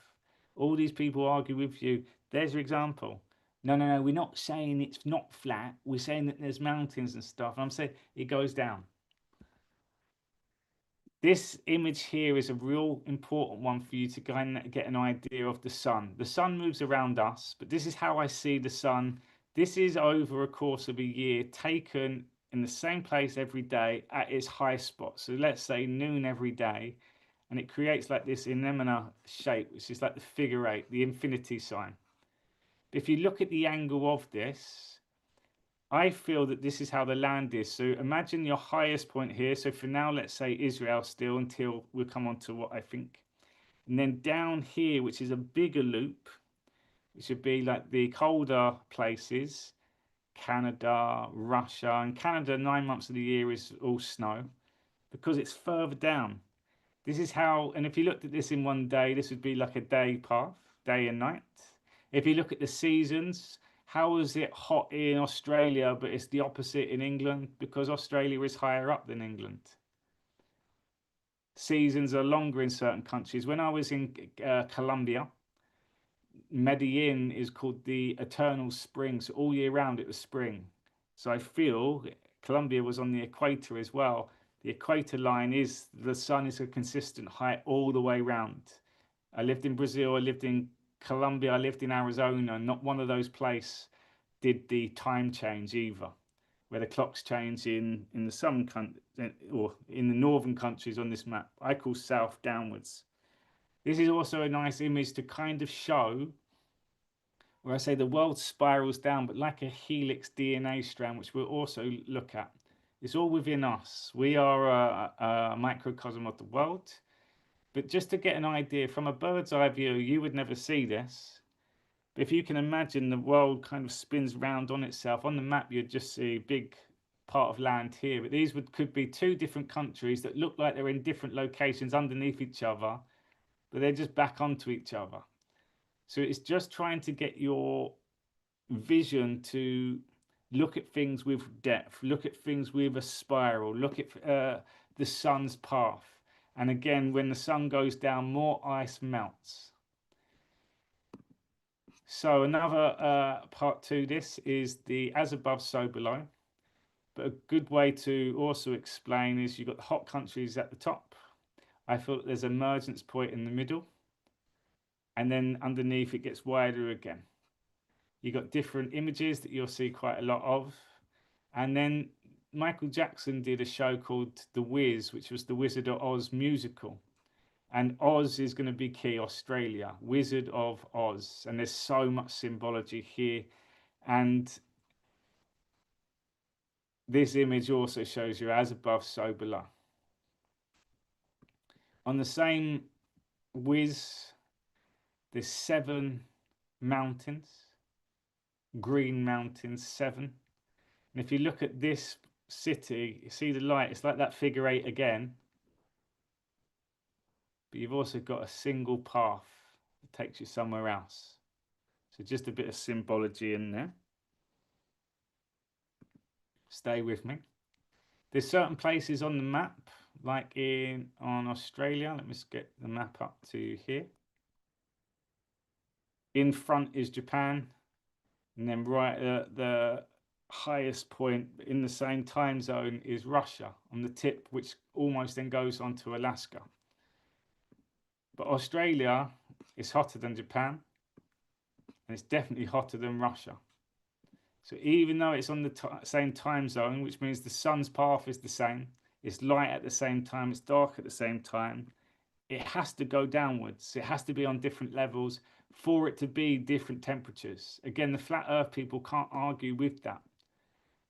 All these people argue with you. There's your example. No, no, no, we're not saying it's not flat. We're saying that there's mountains and stuff. And I'm saying it goes down. This image here is a real important one for you to get an idea of the sun. The sun moves around us, but this is how I see the sun. This is over a course of a year taken in the same place every day at its high spot. So let's say noon every day, and it creates like this anemone shape, which is like the figure 8, the infinity sign. If you look at the angle of this, I feel that this is how the land is. So imagine your highest point here. So for now, let's say Israel still until we'll come on to what I think. And then down here, which is a bigger loop, which would be like the colder places, Canada, Russia. And Canada, 9 months of the year is all snow because it's further down. This is how, and if you looked at this in one day, this would be like a day path, day and night. If you look at the seasons, how is it hot in Australia, but it's the opposite in England? Because Australia is higher up than England. Seasons are longer in certain countries. When I was in Colombia, Medellin is called the eternal spring. So all year round it was spring. So I feel Colombia was on the equator as well. The equator line is the sun is a consistent height all the way round. I lived in Brazil, I lived in Colombia, I lived in Arizona. Not one of those places did the time change either, where the clocks change in the southern or in the northern countries on this map. I call south downwards. This is also a nice image to kind of show where I say the world spirals down, but like a helix DNA strand, which we'll also look at. It's all within us. We are a microcosm of the world. But just to get an idea, from a bird's eye view, you would never see this. But if you can imagine the world kind of spins round on itself, on the map you'd just see a big part of land here. But these could be 2 different countries that look like they're in different locations underneath each other, but they're just back onto each other. So it's just trying to get your vision to Look at things with depth. Look at things with a spiral. Look at the sun's path. And again, when the sun goes down, more ice melts. So another part to this is the as above, so below. But a good way to also explain is you've got the hot countries at the top. I feel that there's an emergence point in the middle, and then underneath it gets wider again. You've got different images that you'll see quite a lot of. And then Michael Jackson did a show called The Wiz, which was the Wizard of Oz musical. And Oz is going to be key, Australia, Wizard of Oz. And there's so much symbology here. And this image also shows you as above, so below. On the same Wiz, there's 7 mountains, green mountains, 7. And if you look at this city, you see the light, it's like that figure 8 again. But you've also got a single path that takes you somewhere else. So just a bit of symbology in there. Stay with me. There's certain places on the map, like on Australia. Let me just get the map up to here. In front is Japan, and then right at the highest point in the same time zone is Russia on the tip, which almost then goes on to Alaska. But Australia is hotter than Japan, and it's definitely hotter than Russia. So even though it's on the same time zone, which means the sun's path is the same, it's light at the same time, it's dark at the same time, it has to go downwards. It has to be on different levels for it to be different temperatures. Again, the flat earth people can't argue with that.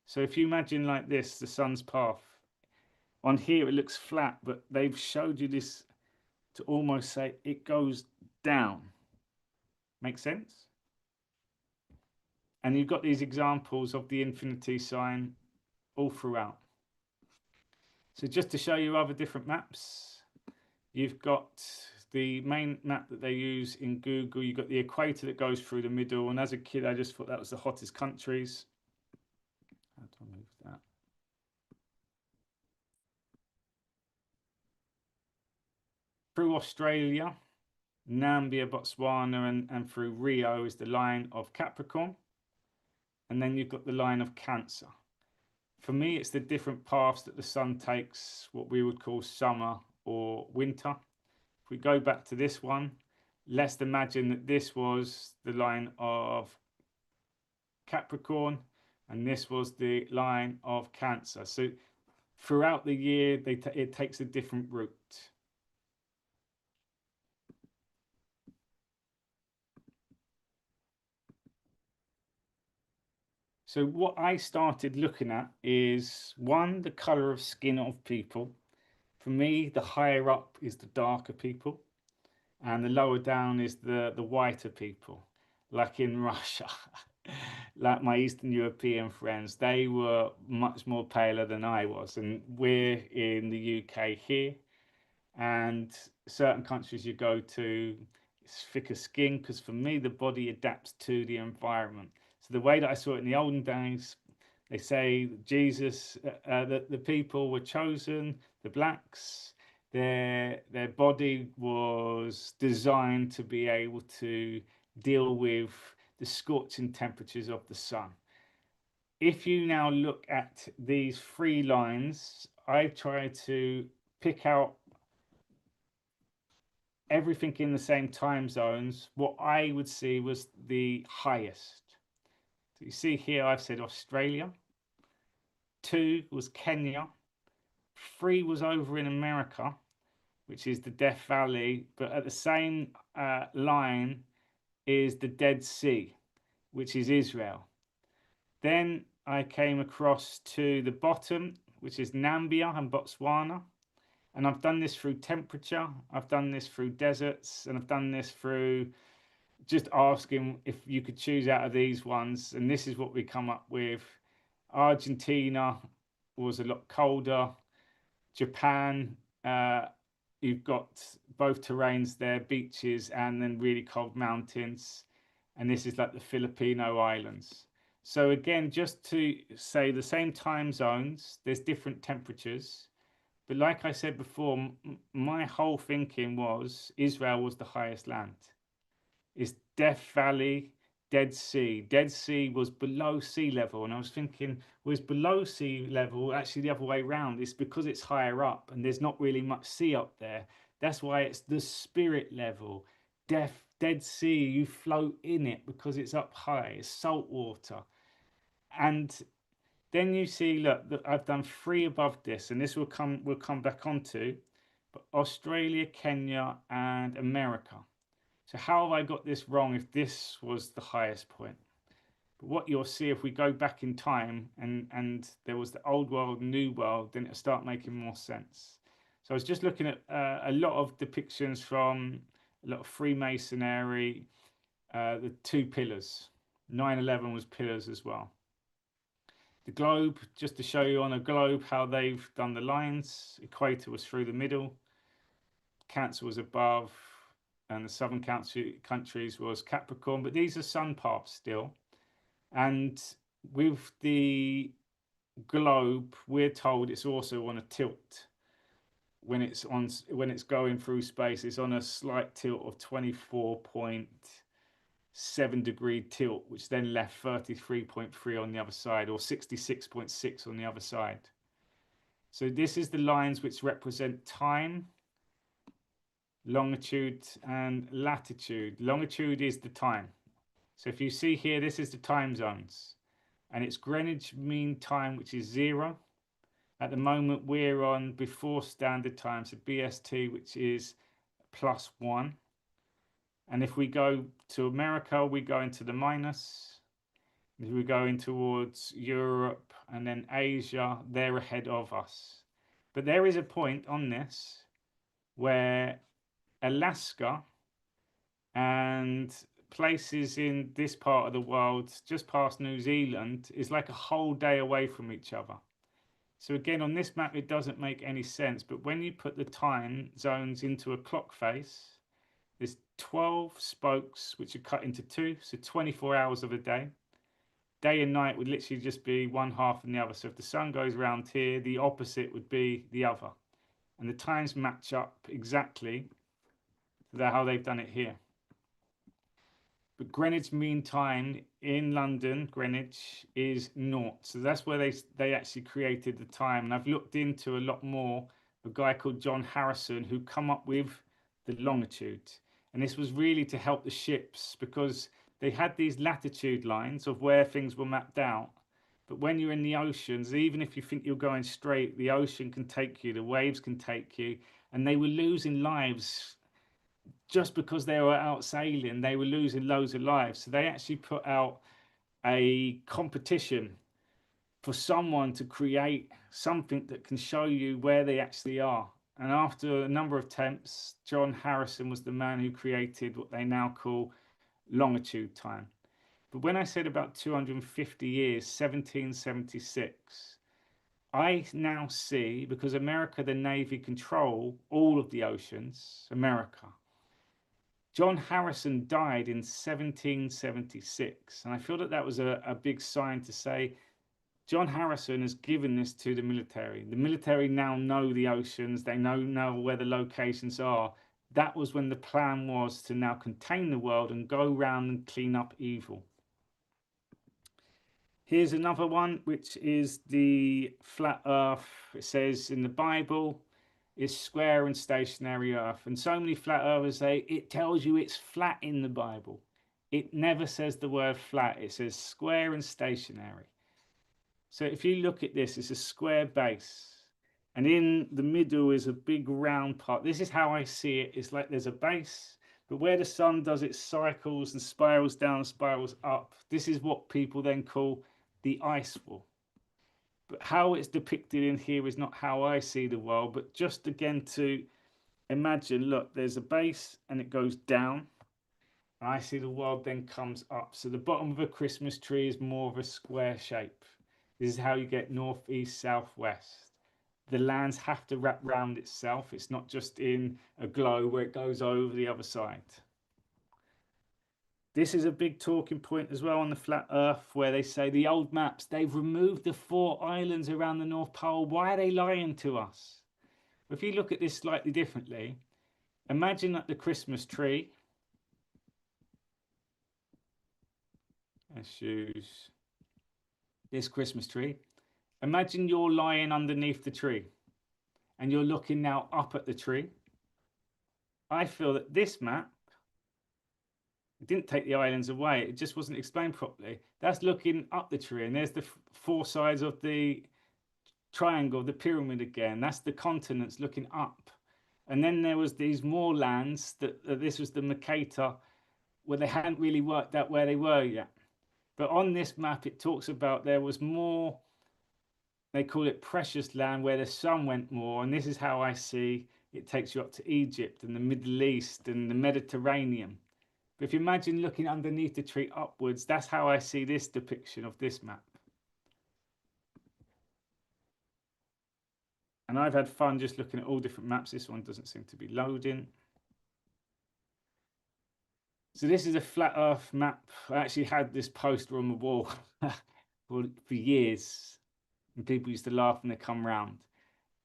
So if you imagine like this, the sun's path, on here it looks flat, but they've showed you this to almost say it goes down. Make sense? And you've got these examples of the infinity sign all throughout. So just to show you other different maps, you've got the main map that they use in Google. You've got the equator that goes through the middle. And as a kid, I just thought that was the hottest countries. How do I move that? Through Australia, Namibia, Botswana, and through Rio is the line of Capricorn. And then you've got the line of Cancer. For me, it's the different paths that the sun takes, what we would call summer or winter. If we go back to this one, let's imagine that this was the line of Capricorn and this was the line of Cancer. So throughout the year, it takes a different route. So what I started looking at is, one, the color of skin of people. For me, the higher up is the darker people, and the lower down is the whiter people, like in Russia. Like my Eastern European friends, they were much more paler than I was, and we're in the UK here, and certain countries you go to, it's thicker skin, because for me, the body adapts to the environment. So the way that I saw it in the olden days, they say Jesus, that the people were chosen, the blacks, their body was designed to be able to deal with the scorching temperatures of the sun. If you now look at these 3 lines, I try to pick out everything in the same time zones. What I would see was the highest. So you see here, I've said Australia. 2 was Kenya. 3 was over in America, which is the Death Valley. But at the same line is the Dead Sea, which is Israel. Then I came across to the bottom, which is Namibia and Botswana. And I've done this through temperature, I've done this through deserts, and I've done this through just asking if you could choose out of these ones. And this is what we come up with. Argentina was a lot colder. Japan, you've got both terrains there, beaches and then really cold mountains. And this is like the Filipino Islands. So again, just to say the same time zones, there's different temperatures. But like I said before, my whole thinking was Israel was the highest land. It's Death Valley, Dead Sea. Dead Sea was below sea level, and I was thinking, was below sea level actually the other way around? It's because it's higher up, and there's not really much sea up there. That's why it's the spirit level. Dead Sea, you float in it because it's up high. It's salt water, and then you see, look, I've done three above this, and this will come back onto, but Australia, Kenya, and America. So how have I got this wrong if this was the highest point? But what you'll see if we go back in time and there was the old world, new world, then it'll start making more sense. So I was just looking at a lot of depictions from a lot of Freemasonry, the two pillars. 9/11 was pillars as well. The globe, just to show you on a globe how they've done the lines. Equator was through the middle, Cancer was above, and the southern countries was Capricorn. But these are sun paths still. And with the globe, we're told it's also on a tilt when it's going through space. It's on a slight tilt of 24.7-degree tilt, which then left 33.3 on the other side, or 66.6 on the other side. So this is the lines which represent time, longitude, and latitude. Longitude is the time. So if you see here, this is the time zones, and it's Greenwich Mean Time, which is 0. At the moment, we're on before standard time, so BST, which is +1. And if we go to America, we go into the minus. If we're going towards Europe and then Asia, they're ahead of us. But there is a point on this where Alaska and places in this part of the world, just past New Zealand, is like a whole day away from each other. So again, on this map, it doesn't make any sense. But when you put the time zones into a clock face, there's 12 spokes which are cut into two, so 24 hours of a day. Day and night would literally just be one half and the other. So if the sun goes around here, the opposite would be the other. And the times match up exactly to how they've done it here. But Greenwich Mean Time in London, Greenwich, is naught. So that's where they actually created the time. And I've looked into a lot more. A guy called John Harrison who come up with the longitude. And this was really to help the ships because they had these latitude lines of where things were mapped out. But when you're in the oceans, even if you think you're going straight, the ocean can take you, the waves can take you. And they were losing lives just because they were out sailing. They were losing loads of lives. So they actually put out a competition for someone to create something that can show you where they actually are. And after a number of attempts, John Harrison was the man who created what they now call longitude time. But when I said about 250 years, 1776, I now see, because America, the Navy, control all of the oceans, America. John Harrison died in 1776, and I feel that that was a big sign to say John Harrison has given this to the military. The military now know the oceans, they know where the locations are. That was when the plan was to now contain the world and go around and clean up evil. Here's another one, which is the flat earth. It says in the Bible, is square and stationary earth. And so many flat earthers say it tells you it's flat in the Bible. It never says the word flat, it says square and stationary. So if you look at this, it's a square base. And in the middle is a big round part. This is how I see it. It's like there's a base, but where the sun does its cycles and spirals down, spirals up, this is what people then call the ice wall. But how it's depicted in here is not how I see the world, but just again to imagine, look, there's a base and it goes down. And I see the world then comes up. So the bottom of a Christmas tree is more of a square shape. This is how you get north, east, south, west. The lands have to wrap round itself. It's not just in a globe where it goes over the other side. This is a big talking point as well on the flat Earth, where they say the old maps, they've removed the four islands around the North Pole. Why are they lying to us? If you look at this slightly differently, imagine that the Christmas tree, let's use this Christmas tree. Imagine you're lying underneath the tree and you're looking now up at the tree. I feel that this map, it didn't take the islands away, it just wasn't explained properly. That's looking up the tree, and there's the four sides of the triangle, the pyramid again. That's the continents looking up. And then there was these more lands that this was the Mercator, where they hadn't really worked out where they were yet. But on this map, it talks about there was more, they call it precious land, where the sun went more. And this is how I see it takes you up to Egypt and the Middle East and the Mediterranean. But if you imagine looking underneath the tree upwards, that's how I see this depiction of this map. And I've had fun just looking at all different maps. This one doesn't seem to be loading. So this is a flat Earth map. I actually had this poster on the wall for years, and people used to laugh when they come round.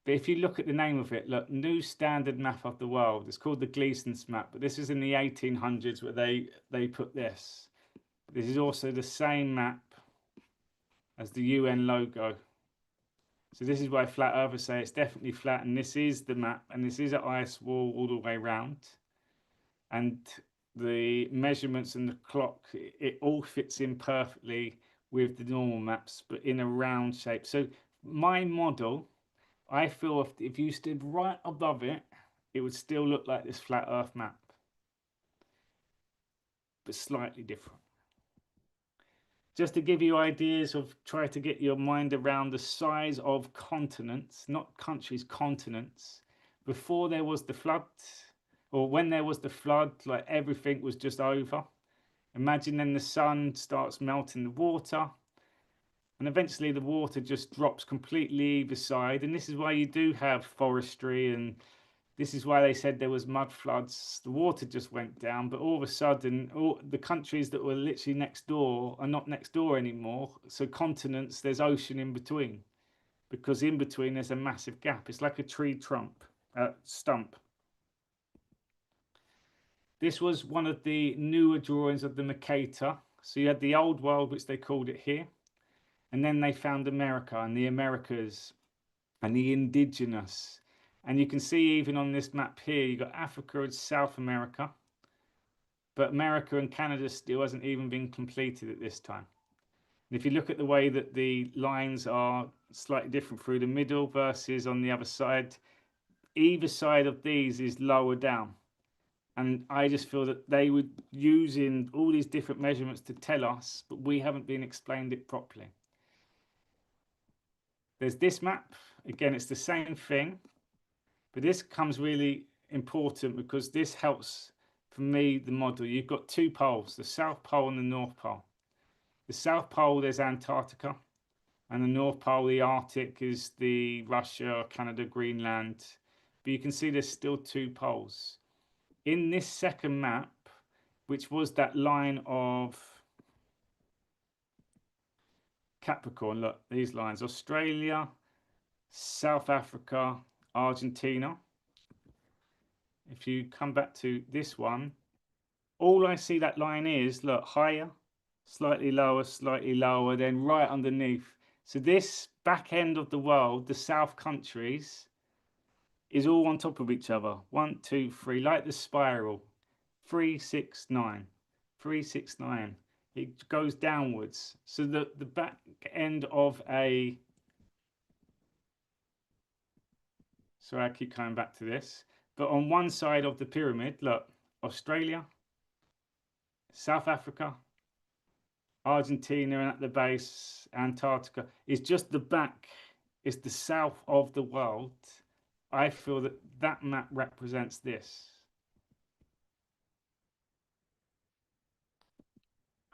But if you look at the name of it, look, New Standard Map of the World. It's called the Gleason's map, but this is in the 1800s where they put this. This is also the same map as the UN logo. So this is why flat earthers say it's definitely flat, and this is the map, and this is an ice wall all the way around. And the measurements and the clock, it all fits in perfectly with the normal maps, but in a round shape. So my model, I feel if you stood right above it, it would still look like this flat earth map, but slightly different. Just to give you ideas of, try to get your mind around the size of continents, not countries, continents. Before there was the flood, or when there was the flood, like everything was just over. Imagine then the sun starts melting the water, and eventually the water just drops completely either side. And this is why you do have forestry, and this is why they said there was mud floods. The water just went down, but all of a sudden, all the countries that were literally next door are not next door anymore. So continents, there's ocean in between, because in between there's a massive gap. It's like a tree stump. This was one of the newer drawings of the Mercator. So you had the old world, which they called it here, and then they found America and the Americas and the indigenous. And you can see even on this map here, you've got Africa and South America, but America and Canada still hasn't even been completed at this time. And if you look at the way that the lines are slightly different through the middle versus on the other side, either side of these is lower down. And I just feel that they were using all these different measurements to tell us, but we haven't been explained it properly. There's this map. Again, it's the same thing, but this comes really important because this helps, for me, the model. You've got two poles, the South Pole and the North Pole. The South Pole, there's Antarctica, and the North Pole, the Arctic, is the Russia, Canada, Greenland. But you can see there's still two poles. In this second map, which was that line of Capricorn, look, these lines, Australia, South Africa, Argentina. If you come back to this one, all I see that line is, look, higher, slightly lower, then right underneath. So this back end of the world, the South countries, is all on top of each other. 1, 2, 3, like the spiral. 3, 6, 9. 3, 6, 9. It goes downwards. So the back end of a... Sorry, I keep coming back to this. But on one side of the pyramid, look, Australia, South Africa, Argentina, and at the base, Antarctica, is just the back, it's the south of the world. I feel that that map represents this.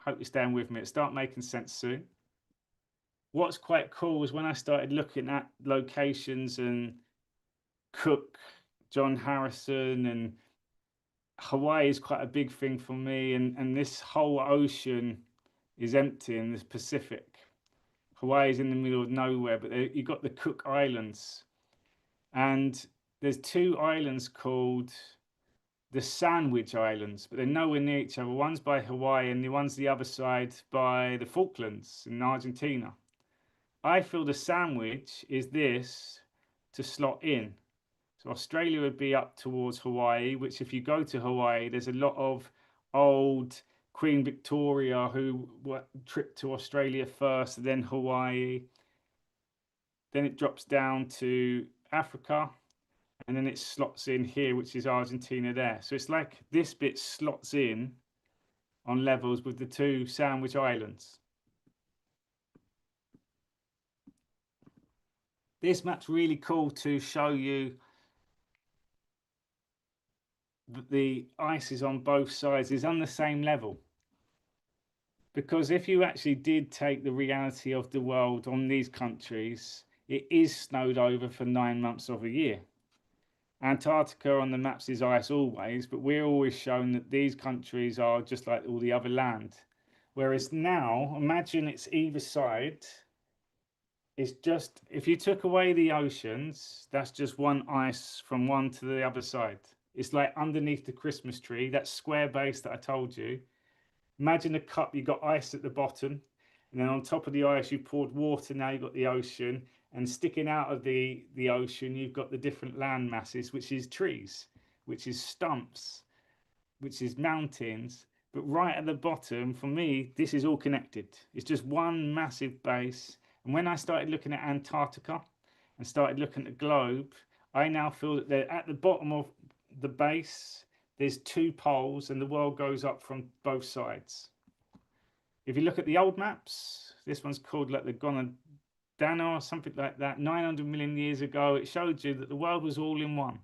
Hope you're staying with me. It'll start making sense soon. What's quite cool is when I started looking at locations and Cook, John Harrison, and Hawaii is quite a big thing for me, and this whole ocean is empty in the Pacific. Hawaii is in the middle of nowhere, but you've got the Cook Islands, and there's two islands called the Sandwich Islands, but they're nowhere near each other. One's by Hawaii, and the one's the other side by the Falklands in Argentina. I feel the sandwich is this to slot in. So Australia would be up towards Hawaii, which if you go to Hawaii, there's a lot of old Queen Victoria who tripped to Australia first, then Hawaii. Then it drops down to Africa, and then it slots in here, which is Argentina there. So it's like this bit slots in on levels with the two Sandwich Islands. This map's really cool to show you that the ice is on both sides, is on the same level. Because if you actually did take the reality of the world on these countries, it is snowed over for 9 months of a year. Antarctica on the maps is ice always, but we're always shown that these countries are just like all the other land. Whereas now, imagine it's either side. It's just, if you took away the oceans, that's just one ice from one to the other side. It's like underneath the Christmas tree, that square base that I told you. Imagine a cup, you've got ice at the bottom, and then on top of the ice, you poured water, now you've got the ocean, and sticking out of the ocean, you've got the different land masses, which is trees, which is stumps, which is mountains. But right at the bottom, for me, this is all connected. It's just one massive base. And when I started looking at Antarctica and started looking at the globe, I now feel that they're at the bottom of the base. There's two poles, and the world goes up from both sides. If you look at the old maps, this one's called like the Gondwana or something like that. 900 million years ago, it showed you that the world was all in one.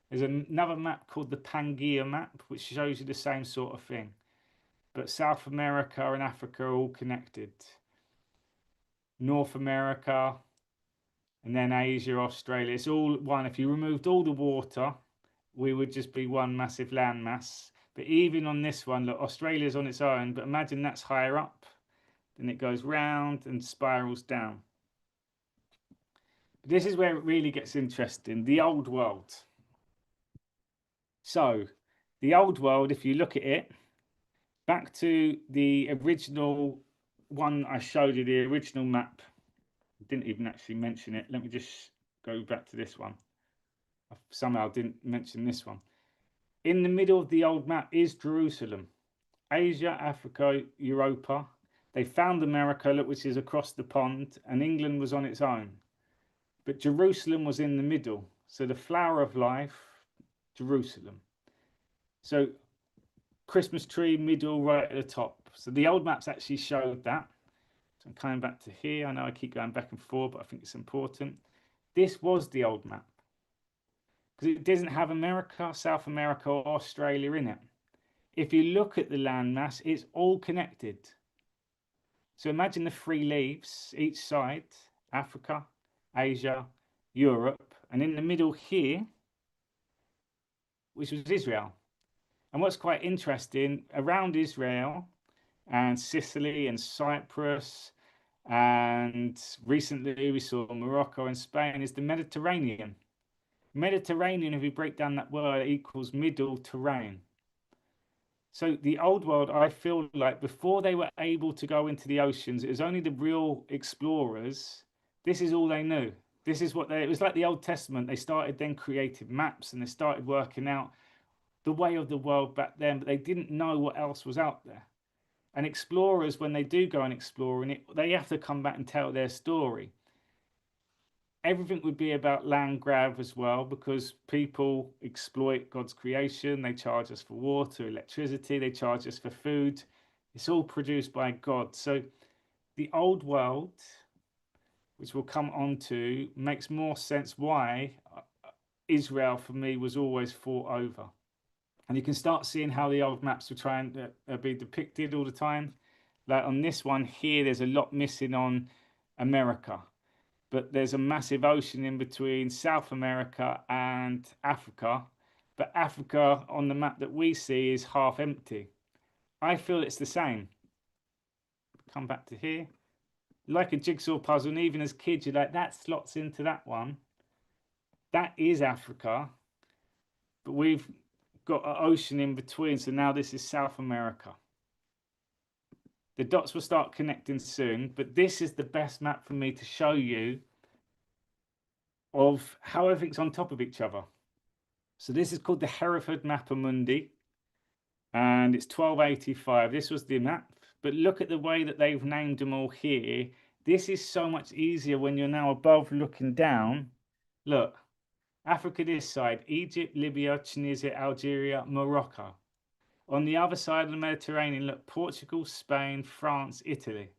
There's another map called the Pangaea map, which shows you the same sort of thing. But South America and Africa are all connected. North America, and then Asia, Australia. It's all one. If you removed all the water, we would just be one massive landmass. But even on this one, look, Australia's on its own, but imagine that's higher up. Then it goes round and spirals down. This is where it really gets interesting, the old world. So, the old world, if you look at it, back to the original one I showed you, the original map. I didn't even actually mention it. Let me just go back to this one. I somehow didn't mention this one. In the middle of the old map is Jerusalem. Asia, Africa, Europa. They found America, which is across the pond, and England was on its own. But Jerusalem was in the middle. So the flower of life, Jerusalem. So Christmas tree, middle, right at the top. So the old maps actually showed that. So I'm coming back to here. I know I keep going back and forth, but I think it's important. This was the old map, because it doesn't have America, South America, or Australia in it. If you look at the landmass, it's all connected. So imagine the three leaves each side, Africa, Asia, Europe, and in the middle here, which was Israel. And what's quite interesting, around Israel and Sicily and Cyprus, and recently we saw Morocco and Spain, is the Mediterranean. Mediterranean, if you break down that word, equals middle terrain. So the old world, I feel like before they were able to go into the oceans, it was only the real explorers. This is all they knew. This is what it was like the Old Testament. They started then creating maps, and they started working out the way of the world back then, but they didn't know what else was out there. And explorers, when they do go and explore, they have to come back and tell their story. Everything would be about land grab as well, because people exploit God's creation. They charge us for water, electricity, they charge us for food. It's all produced by God. So the old world, which we'll come on to, makes more sense why Israel for me was always fought over. And you can start seeing how the old maps were trying to be depicted all the time. Like on this one here, there's a lot missing on America, but there's a massive ocean in between South America and Africa. but Africa on the map that we see is half empty. I feel it's the same. Come back to here. Like a jigsaw puzzle, and even as kids, you're like, that slots into that one. That is Africa, but we've got an ocean in between, so now this is South America. The dots will start connecting soon, but this is the best map for me to show you of how everything's on top of each other. So this is called the Hereford Mappa Mundi, and it's 1285. This was the map, but look at the way that they've named them all here. This is so much easier when you're now above looking down. Look, Africa this side, Egypt, Libya, Tunisia, Algeria, Morocco. On the other side of the Mediterranean, look, Portugal, Spain, France, Italy.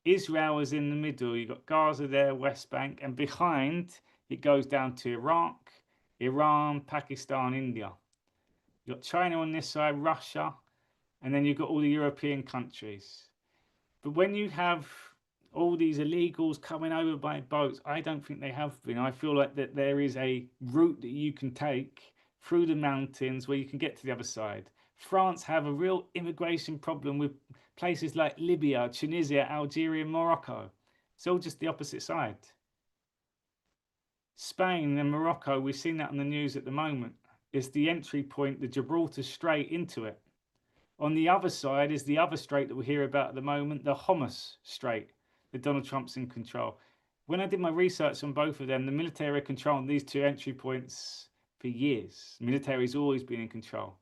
Israel is in the middle. You've got Gaza there, West Bank, and behind it goes down to Iraq, Iran, Pakistan, India. You've got China on this side, Russia, and then you've got all the European countries. But when you have all these illegals coming over by boats, I don't think they have been. I feel like that there is a route that you can take through the mountains where you can get to the other side. France have a real immigration problem with places like Libya, Tunisia, Algeria, Morocco. It's all just the opposite side. Spain and Morocco, we've seen that on the news at the moment. It's the entry point, the Gibraltar Strait into it. On the other side is the other strait that we hear about at the moment, the Hormuz Strait, that Donald Trump's in control. When I did my research on both of them, the military are controlling these two entry points for years. The military's always been in control.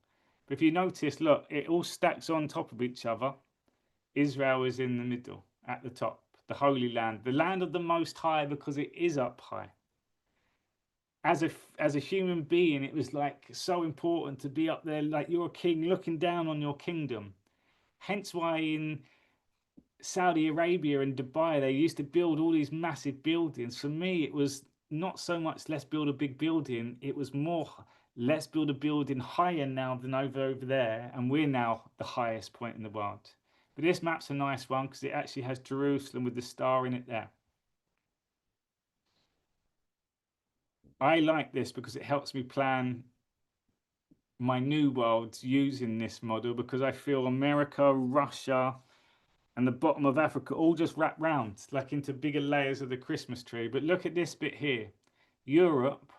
But if you notice, look, it all stacks on top of each other. Israel is in the middle, at the top, the Holy Land, the land of the Most High, because it is up high. As a human being, it was like so important to be up there, like you're a king looking down on your kingdom. Hence why in Saudi Arabia and Dubai, they used to build all these massive buildings. For me, it was not so much let's build a big building. It was more let's build a building higher now than over there. And we're now the highest point in the world. But this map's a nice one because it actually has Jerusalem with the star in it there. I like this because it helps me plan my new worlds using this model, because I feel America, Russia, and the bottom of Africa all just wrap round like into bigger layers of the Christmas tree. But look at this bit here, Europe,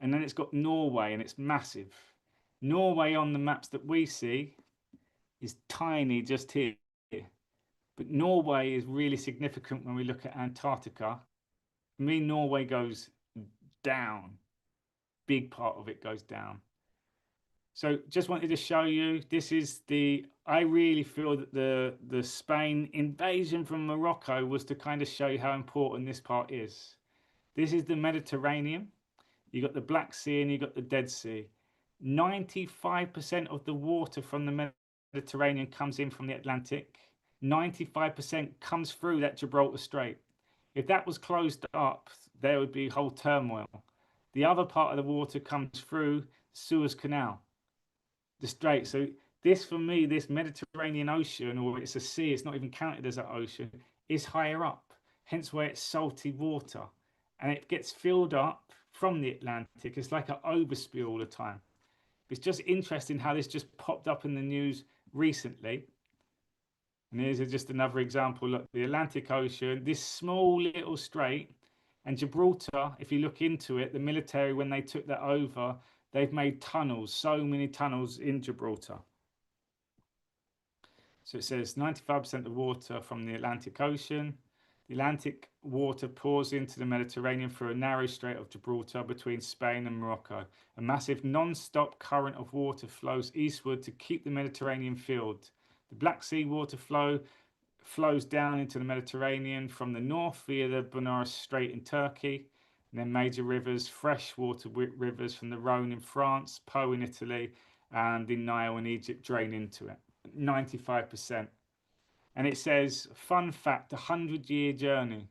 and then it's got Norway, and it's massive. Norway on the maps that we see is tiny just here, but Norway is really significant when we look at Antarctica. For me, Norway goes down. Big part of it goes down. So just wanted to show you, this is I really feel that the Spain invasion from Morocco was to kind of show you how important this part is. This is the Mediterranean. You got the Black Sea and you got the Dead Sea. 95% of the water from the Mediterranean comes in from the Atlantic. 95% comes through that Gibraltar Strait. If that was closed up, there would be whole turmoil. The other part of the water comes through Suez Canal, the strait. So this, for me, this Mediterranean Ocean, or it's a sea, it's not even counted as an ocean, is higher up, hence why it's salty water, and it gets filled up from the Atlantic. It's like an overspill all the time. It's just interesting how this just popped up in the news recently. And here's just another example. Look, the Atlantic Ocean, this small little strait, and Gibraltar, if you look into it, the military, when they took that over, they've made tunnels, so many tunnels in Gibraltar. So it says 95% of water from the Atlantic Ocean. The Atlantic water pours into the Mediterranean through a narrow Strait of Gibraltar between Spain and Morocco. A massive non-stop current of water flows eastward to keep the Mediterranean filled. The Black Sea water flows down into the Mediterranean from the north via the Bosporus Strait in Turkey, and then major rivers, freshwater rivers from the Rhone in France, Po in Italy, and the Nile in Egypt drain into it. 95%. And it says, fun fact, 100-year journey.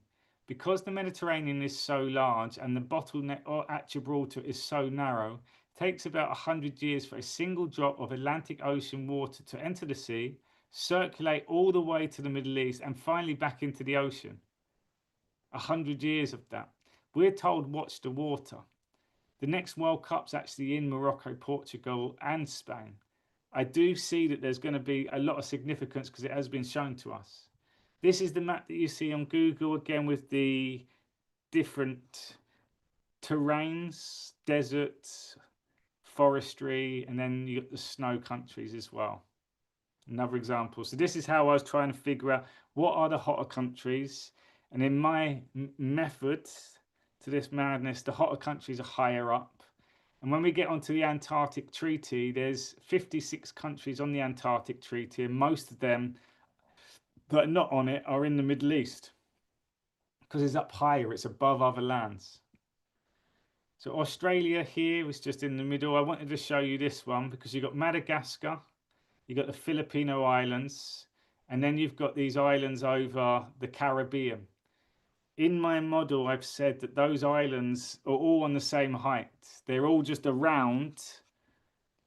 Because the Mediterranean is so large and the bottleneck at Gibraltar is so narrow, it takes about 100 years for a single drop of Atlantic Ocean water to enter the sea, circulate all the way to the Middle East, and finally back into the ocean. 100 years of that. We're told watch the water. The next World Cup's actually in Morocco, Portugal, and Spain. I do see that there's going to be a lot of significance because it has been shown to us. This is the map that you see on Google again with the different terrains, deserts, forestry, and then you got the snow countries as well. Another example. So this is how I was trying to figure out what are the hotter countries. And in my method to this madness, the hotter countries are higher up. And when we get onto the Antarctic Treaty, there's 56 countries on the Antarctic Treaty, and most of them that are not on it are in the Middle East because it's up higher, it's above other lands. So Australia here is just in the middle. I wanted to show you this one because you've got Madagascar, you've got the Filipino Islands, and then you've got these islands over the Caribbean. In my model, I've said that those islands are all on the same height. They're all just around,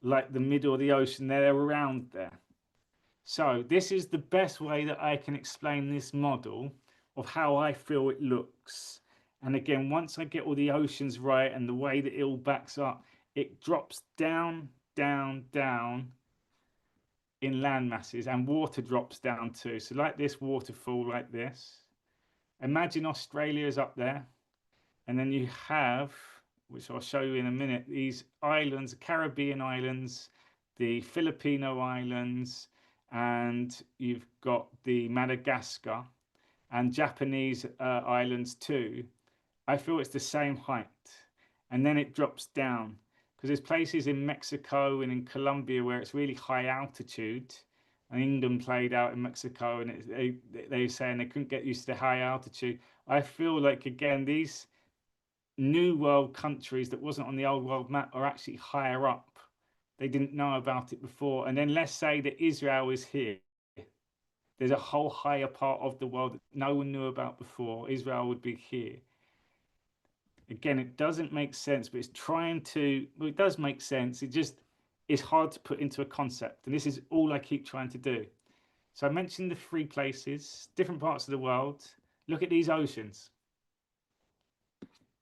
like the middle of the ocean, they're around there. So this is the best way that I can explain this model of how I feel it looks. And again, once I get all the oceans right and the way that it all backs up, it drops down, down, down in land masses, and water drops down too. So like this waterfall like this. Imagine Australia is up there, and then you have, which I'll show you in a minute, these islands, Caribbean islands, the Filipino islands, and you've got the Madagascar and Japanese islands too. I feel it's the same height, and then it drops down because there's places in Mexico and in Colombia where it's really high altitude. And England played out in Mexico, and they were saying they couldn't get used to high altitude. I feel like again these new world countries that wasn't on the old world map are actually higher up. They didn't know about it before. And then let's say that Israel is here. There's a whole higher part of the world that no one knew about before. Israel would be here. Again, it doesn't make sense, but it's trying to, well, it does make sense. It just is hard to put into a concept. And this is all I keep trying to do. So I mentioned the three places, different parts of the world. Look at these oceans.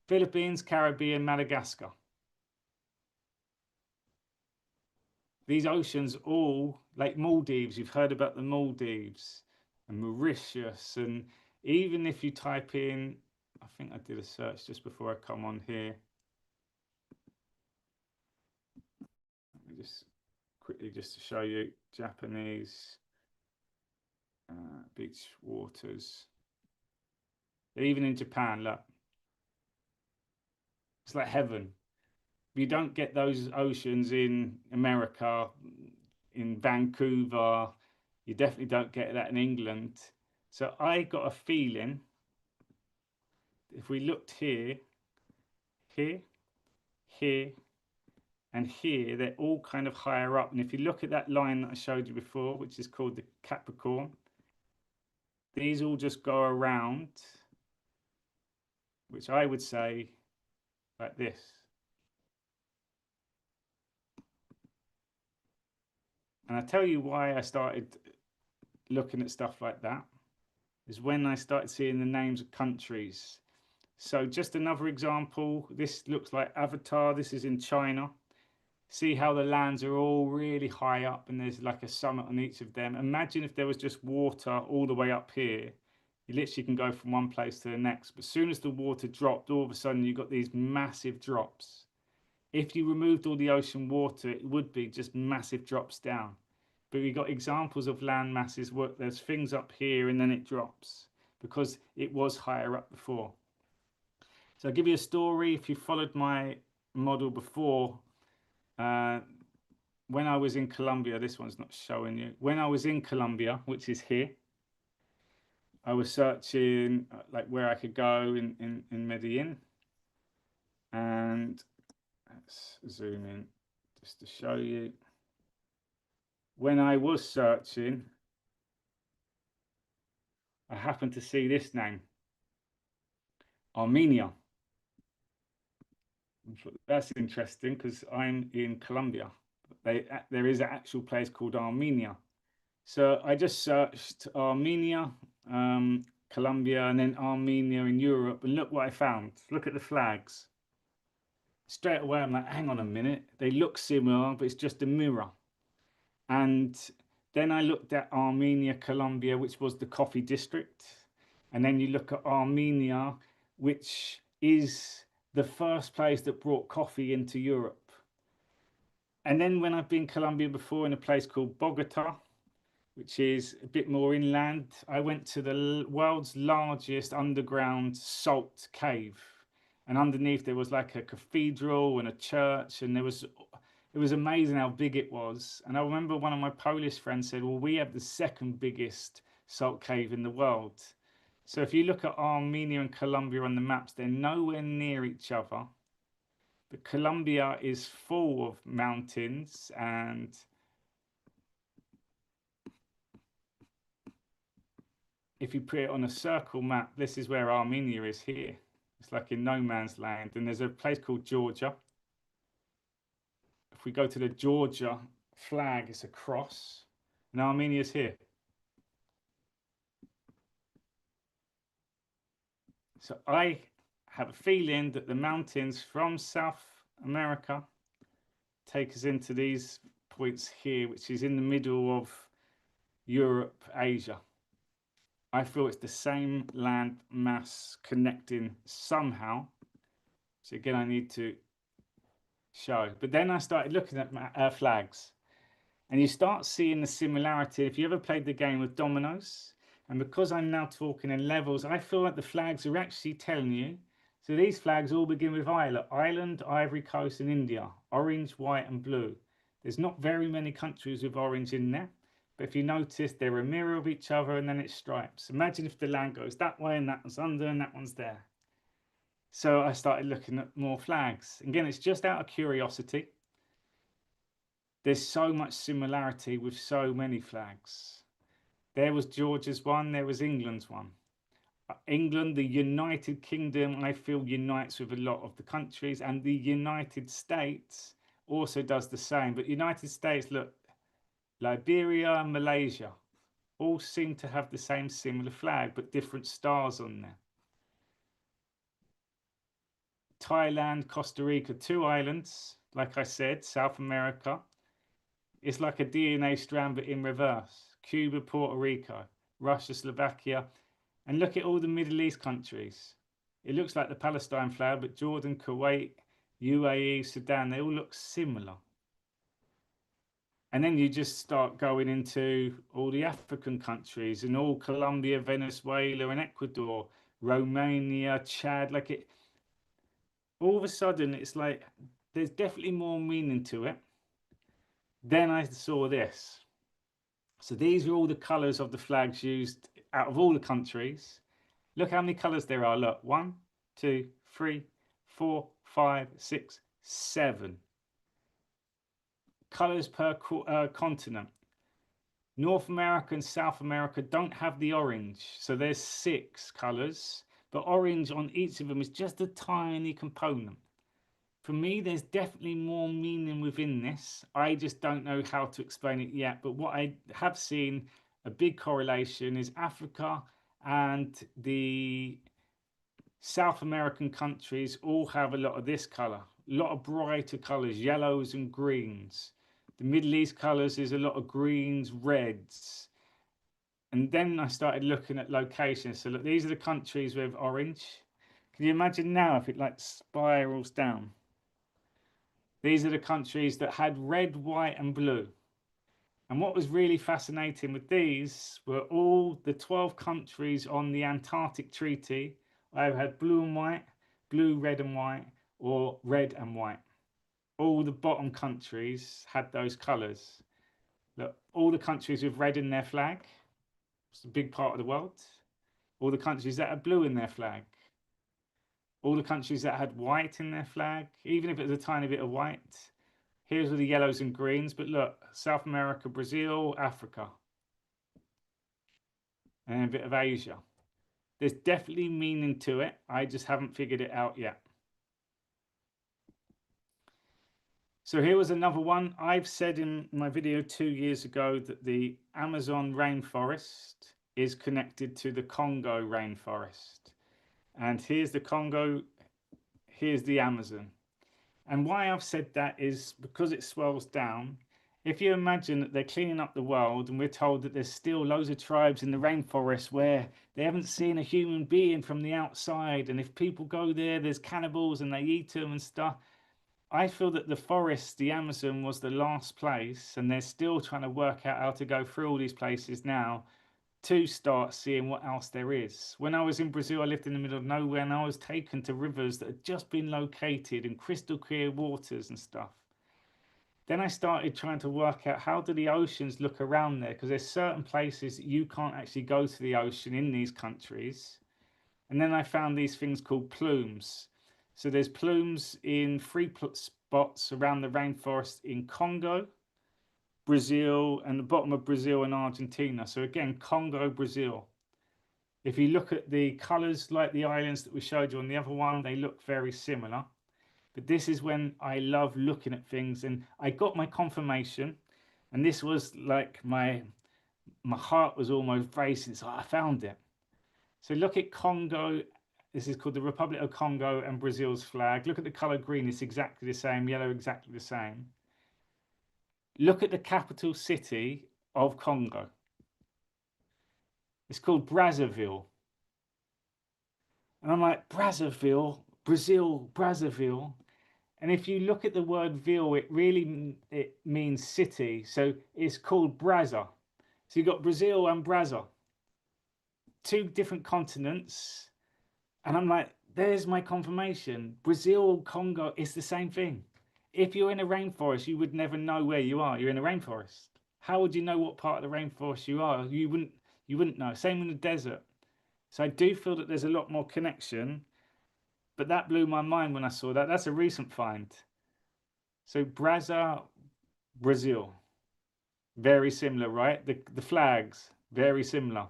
Philippines, Caribbean, Madagascar. These oceans all, like Maldives, you've heard about the Maldives and Mauritius. And even if you type in, I think I did a search just before I come on here. Let me just quickly just to show you Japanese beach waters. Even in Japan, look, it's like heaven. You don't get those oceans in America, in Vancouver. You definitely don't get that in England. So I got a feeling if we looked here, here, here, and here, they're all kind of higher up. And if you look at that line that I showed you before, which is called the Capricorn, these all just go around, which I would say like this. And I tell you why I started looking at stuff like that is when I started seeing the names of countries. So just another example, this looks like Avatar. This is in China. See how the lands are all really high up and there's like a summit on each of them. Imagine if there was just water all the way up here. You literally can go from one place to the next. But as soon as the water dropped, all of a sudden you got these massive drops. If you removed all the ocean water, it would be just massive drops down. But we got examples of land masses where there's things up here and then it drops because it was higher up before. So I'll give you a story. If you followed my model before, when I was in Colombia, this one's not showing you. When I was in Colombia, which is here, I was searching like where I could go in Medellin. And let's zoom in just to show you. When I was searching, I happened to see this name, Armenia. That's interesting because I'm in Colombia. There is an actual place called Armenia. So I just searched Armenia, Colombia, and then Armenia in Europe, and look what I found. Look at the flags. Straight away, I'm like, hang on a minute, they look similar, but it's just a mirror. And then I looked at Armenia, Colombia, which was the coffee district. And then you look at Armenia, which is the first place that brought coffee into Europe. And then when I've been Colombia before in a place called Bogota, which is a bit more inland, I went to the world's largest underground salt cave. And underneath there was like a cathedral and a church, and it was amazing how big it was. And I remember one of my Polish friends said, well, we have the second biggest salt cave in the world. So if you look at Armenia and Colombia on the maps, they're nowhere near each other. But Colombia is full of mountains, and if you put it on a circle map, this is where Armenia is here. It's like in no man's land. And there's a place called Georgia. If we go to the Georgia flag, it's a cross, and Armenia's here. So I have a feeling that the mountains from South America take us into these points here, which is in the middle of Europe, Asia. I feel it's the same land mass connecting somehow. So again, I need to show. But then I started looking at flags, and you start seeing the similarity. If you ever played the game of dominoes, and because I'm now talking in levels, I feel like the flags are actually telling you. So these flags all begin with Ireland, Ivory Coast, and India. Orange, white, and blue. There's not very many countries with orange in there. But if you notice, they're a mirror of each other, and then it's stripes. Imagine if the land goes that way, and that one's under, and that one's there. So I started looking at more flags. Again, it's just out of curiosity. There's so much similarity with so many flags. There was Georgia's one, there was England's one. England, the United Kingdom, I feel unites with a lot of the countries, and the United States also does the same. But United States, look, Liberia and Malaysia all seem to have the same similar flag, but different stars on there. Thailand, Costa Rica, two islands, like I said, South America. It's like a DNA strand, but in reverse. Cuba, Puerto Rico, Russia, Slovakia. And look at all the Middle East countries. It looks like the Palestine flag, but Jordan, Kuwait, UAE, Sudan, they all look similar. And then you just start going into all the African countries and all Colombia, Venezuela, and Ecuador, Romania, Chad. Like it, all of a sudden, it's like there's definitely more meaning to it. Then I saw this. So these are all the colours of the flags used out of all the countries. Look how many colours there are. Look, 1, 2, 3, 4, 5, 6, 7 colours per continent. North America and South America don't have the orange, so there's 6 colours, but orange on each of them is just a tiny component. For me, there's definitely more meaning within this. I just don't know how to explain it yet. But what I have seen a big correlation is Africa and the South American countries all have a lot of this color, a lot of brighter colors, yellows and greens. The Middle East colors is a lot of greens, reds. And then I started looking at locations. So look, these are the countries with orange. Can you imagine now if it like spirals down? These are the countries that had red, white, and blue. And what was really fascinating with these were all the 12 countries on the Antarctic Treaty either had blue and white, blue, red, and white, or red and white. All the bottom countries had those colours. Look, all the countries with red in their flag, it's a big part of the world. All the countries that had blue in their flag. All the countries that had white in their flag, even if it was a tiny bit of white. Here's all the yellows and greens, but look, South America, Brazil, Africa, and a bit of Asia. There's definitely meaning to it. I just haven't figured it out yet. So here was another one. I've said in my video 2 years ago that the Amazon rainforest is connected to the Congo rainforest. And here's the Congo, here's the Amazon. And why I've said that is because it swells down. If you imagine that they're cleaning up the world and we're told that there's still loads of tribes in the rainforest where they haven't seen a human being from the outside, and if people go there, there's cannibals and they eat them and stuff. I feel that the forest, the Amazon, was the last place, and they're still trying to work out how to go through all these places now to start seeing what else there is. When I was in Brazil, I lived in the middle of nowhere and I was taken to rivers that had just been located and crystal clear waters and stuff. Then I started trying to work out how do the oceans look around there, because there's certain places that you can't actually go to the ocean in these countries. And then I found these things called plumes. So there's plumes in three spots around the rainforest in Congo, Brazil, and the bottom of Brazil and Argentina. So again, Congo, Brazil. If you look at the colors like the islands that we showed you on the other one, they look very similar. But this is when I love looking at things, and I got my confirmation, and this was like my heart was almost racing. So I found it. So look at Congo. This is called the Republic of Congo and Brazil's flag. Look at the color green, it's exactly the same, yellow exactly the same. Look at the capital city of Congo. It's called Brazzaville. And I'm like, Brazzaville, Brazil, Brazzaville. And if you look at the word ville, it really it means city. So it's called Brazza. So you've got Brazil and Brazza, two different continents. And I'm like, there's my confirmation. Brazil, Congo, it's the same thing. If you're in a rainforest, you would never know where you are. You're in a rainforest. How would you know what part of the rainforest you are? You wouldn't know. Same in the desert. So I do feel that there's a lot more connection, but that blew my mind when I saw that. That's a recent find. So Brazza, Brazil, very similar, right? The flags, very similar.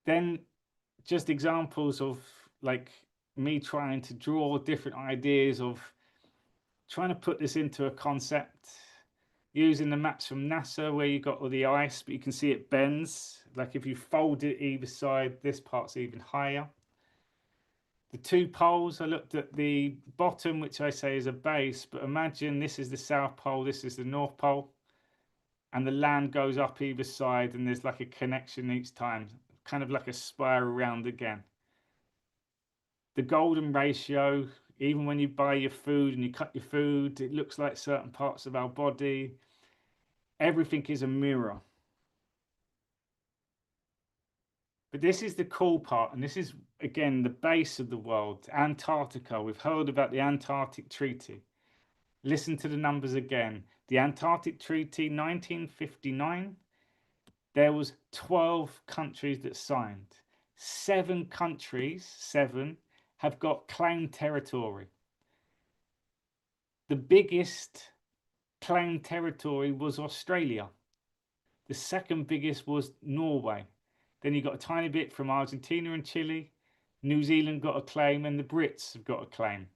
Then just examples of like me trying to draw different ideas of trying to put this into a concept using the maps from NASA where you got all the ice, but you can see it bends. Like if you fold it either side, this part's even higher. The two poles, I looked at the bottom, which I say is a base, but imagine this is the South Pole, this is the North Pole, and the land goes up either side, and there's like a connection each time, kind of like a spiral round again. The golden ratio, even when you buy your food and you cut your food, it looks like certain parts of our body. Everything is a mirror. But this is the cool part, and this is again the base of the world, Antarctica. We've heard about the Antarctic Treaty. Listen to the numbers again. The Antarctic Treaty 1959, there was 12 countries that signed. 7 countries, 7, have got claimed territory. The biggest claimed territory was Australia. The second biggest was Norway. Then you got a tiny bit from Argentina and Chile. New Zealand got a claim, and the Brits have got a claim.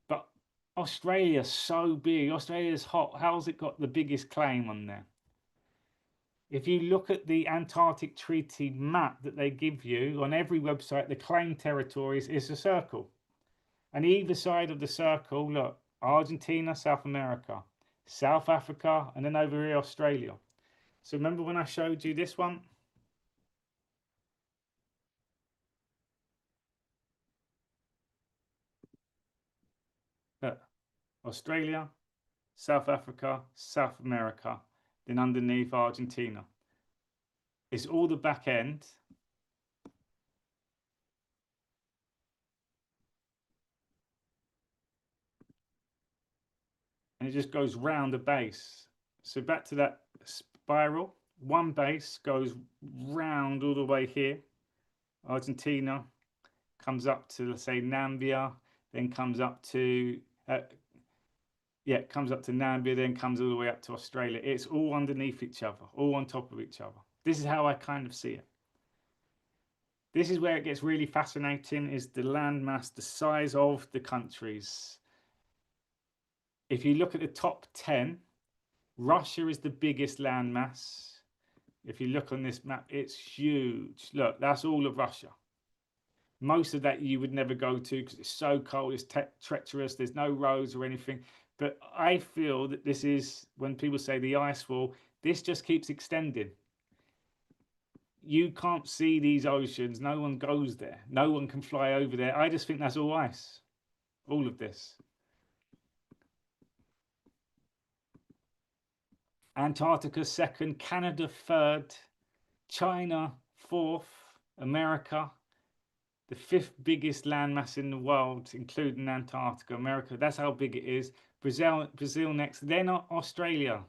But Australia's so big. Australia's hot. How's it got the biggest claim on there? If you look at the Antarctic Treaty map that they give you on every website, the claimed territories is a circle. And either side of the circle, look, Argentina, South America, South Africa, and then over here, Australia. So remember when I showed you this one? Look, Australia, South Africa, South America, then underneath Argentina. It's all the back end. And it just goes round the base. So back to that spiral. One base goes round all the way here. Argentina comes up to, let's say, Nambia, then comes up to comes up to Nambia, then comes all the way up to Australia. It's all underneath each other, all on top of each other. This is how I kind of see it. This is where it gets really fascinating, is the landmass, the size of the countries. If you look at the top 10, Russia is the biggest landmass. If you look on this map, it's huge. Look, that's all of Russia. Most of that you would never go to because it's so cold, it's treacherous, there's no roads or anything. But I feel that this is, when people say the ice wall, this just keeps extending. You can't see these oceans, no one goes there, no one can fly over there. I just think that's all ice, all of this. Antarctica second, Canada third, China fourth, America the fifth biggest landmass in the world, including Antarctica, America. That's how big it is. Brazil next. Then Australia.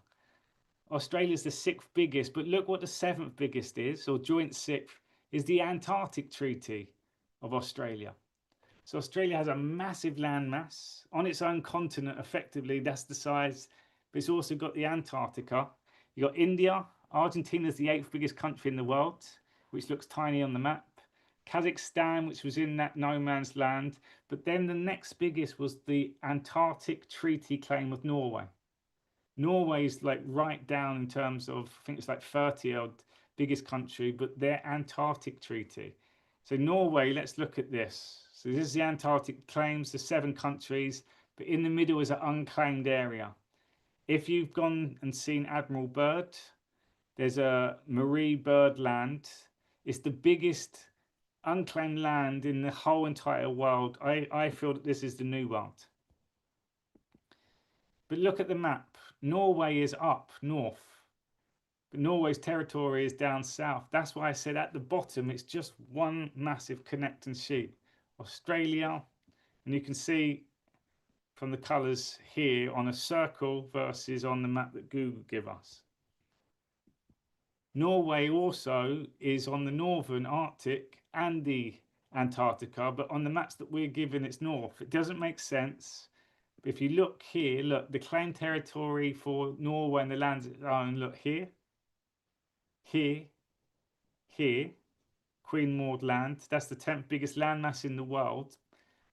Australia's the sixth biggest, but look what the seventh biggest is, or joint sixth, is the Antarctic Treaty of Australia. So Australia has a massive landmass on its own continent. Effectively, that's the size, but it's also got the Antarctica. You got India. Argentina is the eighth biggest country in the world, which looks tiny on the map. Kazakhstan, which was in that no man's land. But then the next biggest was the Antarctic Treaty Claim of Norway. Norway is like right down in terms of, I think it's like 30 odd biggest country, but their Antarctic Treaty. So Norway, let's look at this. So this is the Antarctic claims, the 7 countries, but in the middle is an unclaimed area. If you've gone and seen Admiral Byrd, there's a Marie Byrd land. It's the biggest unclaimed land in the whole entire world. I feel that this is the new world. But look at the map. Norway is up north, but Norway's territory is down south. That's why I said at the bottom it's just one massive connecting sheet. Australia, and you can see from the colours here on a circle versus on the map that Google give us. Norway also is on the northern Arctic and the Antarctica, but on the maps that we're given it's north. It doesn't make sense. But if you look here, look, the claimed territory for Norway and the lands it owns, look here, here, here, Queen Maud Land. That's the 10th biggest landmass in the world.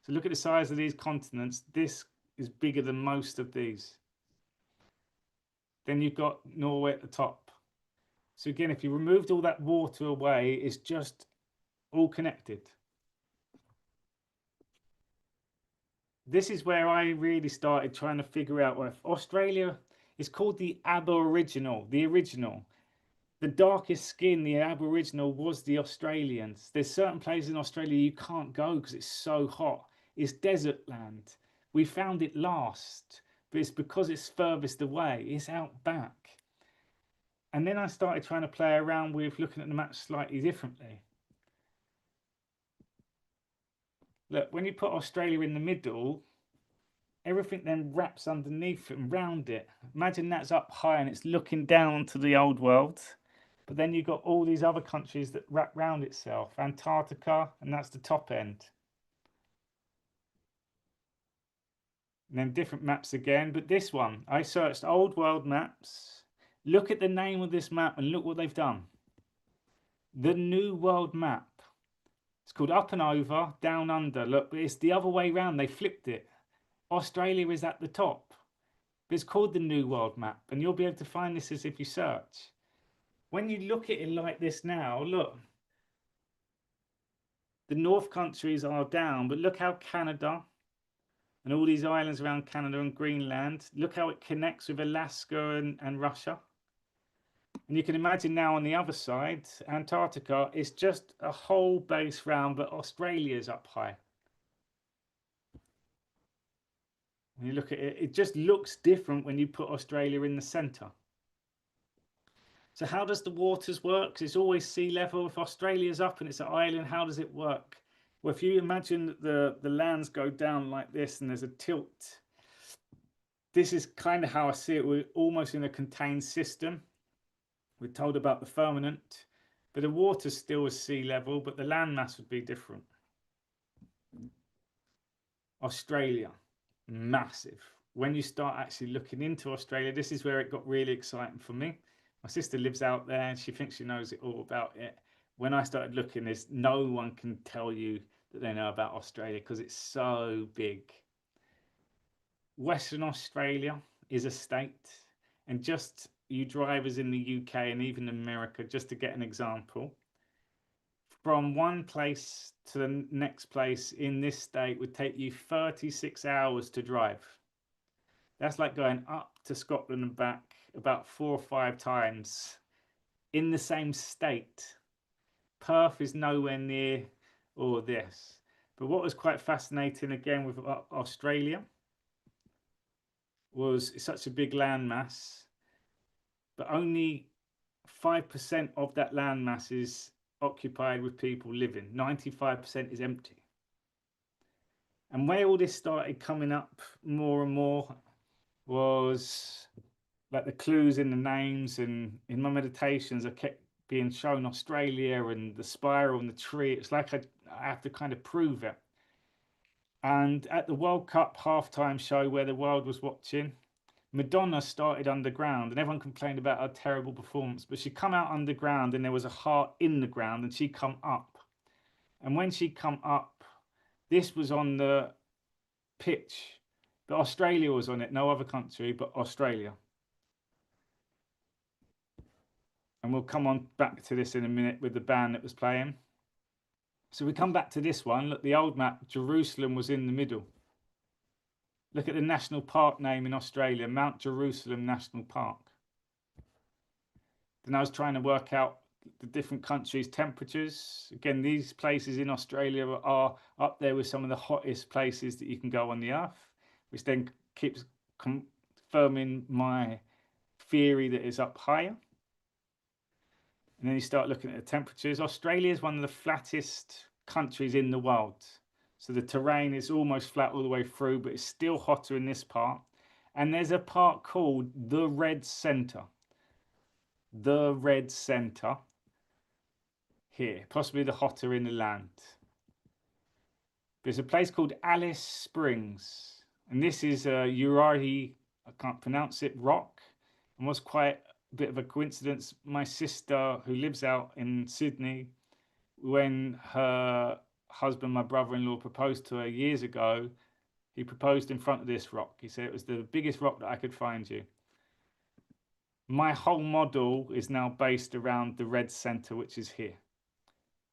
So look at the size of these continents. This is bigger than most of these. Then you've got Norway at the top. So again, if you removed all that water away, it's just all connected. This is where I really started trying to figure out if Australia is called the Aboriginal, the original. The darkest skin, the Aboriginal, was the Australians. There's certain places in Australia you can't go because it's so hot. It's desert land. We found it last, but it's because it's furthest away. It's out back. And then I started trying to play around with looking at the map slightly differently. Look, when you put Australia in the middle, everything then wraps underneath it and round it. Imagine that's up high and it's looking down to the old world. But then you've got all these other countries that wrap round itself. Antarctica, and that's the top end. And then different maps again. But this one, I searched old world maps. Look at the name of this map and look what they've done. The New World Map. It's called Up and Over, Down Under. Look, but it's the other way around. They flipped it. Australia is at the top. But it's called the New World Map. And you'll be able to find this as if you search. When you look at it like this now, look. The North countries are down, but look how Canada and all these islands around Canada and Greenland, look how it connects with Alaska and Russia. And you can imagine now on the other side, Antarctica is just a whole base round, but Australia's up high. When you look at it, it just looks different when you put Australia in the centre. So how does the waters work? 'Cause it's always sea level. If Australia's up and it's an island, how does it work? Well, if you imagine that the lands go down like this and there's a tilt, this is kind of how I see it. We're almost in a contained system. We're told about the firmament, but the water's still is sea level, but the landmass would be different. Australia, massive. When you start actually looking into Australia, this is where it got really exciting for me. My sister lives out there and she thinks she knows it all about it. When I started looking, there's no one can tell you that they know about Australia because it's so big. Western Australia is a state, and just you drivers in the UK and even America, just to get an example, from one place to the next place in this state would take you 36 hours to drive. That's like going up to Scotland and back about 4 or 5 times in the same state. Perth is nowhere near all this. But what was quite fascinating again with Australia was it's such a big landmass, but only 5% of that landmass is occupied with people living. 95% is empty. And where all this started coming up more and more was like the clues in the names, and in my meditations I kept being shown Australia and the spiral and the tree. It's like I have to kind of prove it. And at the World Cup halftime show where the world was watching, Madonna started underground and everyone complained about her terrible performance, but she come out underground and there was a heart in the ground and she come up. And when she come up, this was on the pitch, but Australia was on it, no other country but Australia. And we'll come on back to this in a minute with the band that was playing. So we come back to this one. Look, the old map, Jerusalem was in the middle. Look at the national park name in Australia, Mount Jerusalem National Park. Then I was trying to work out the different countries' temperatures. Again, these places in Australia are up there with some of the hottest places that you can go on the earth, which then keeps confirming my theory that it's up higher. And then you start looking at the temperatures. Australia is one of the flattest countries in the world. So the terrain is almost flat all the way through, but it's still hotter in this part. And there's a part called the Red Centre. The Red Centre here, possibly the hotter in the land. There's a place called Alice Springs. And this is a Urahi, I can't pronounce it, rock. And was quite a bit of a coincidence. My sister, who lives out in Sydney, when her husband, my brother-in-law, proposed to her years ago, he proposed in front of this rock. He said it was the biggest rock that I could find you. My whole model is now based around the Red Centre, which is here.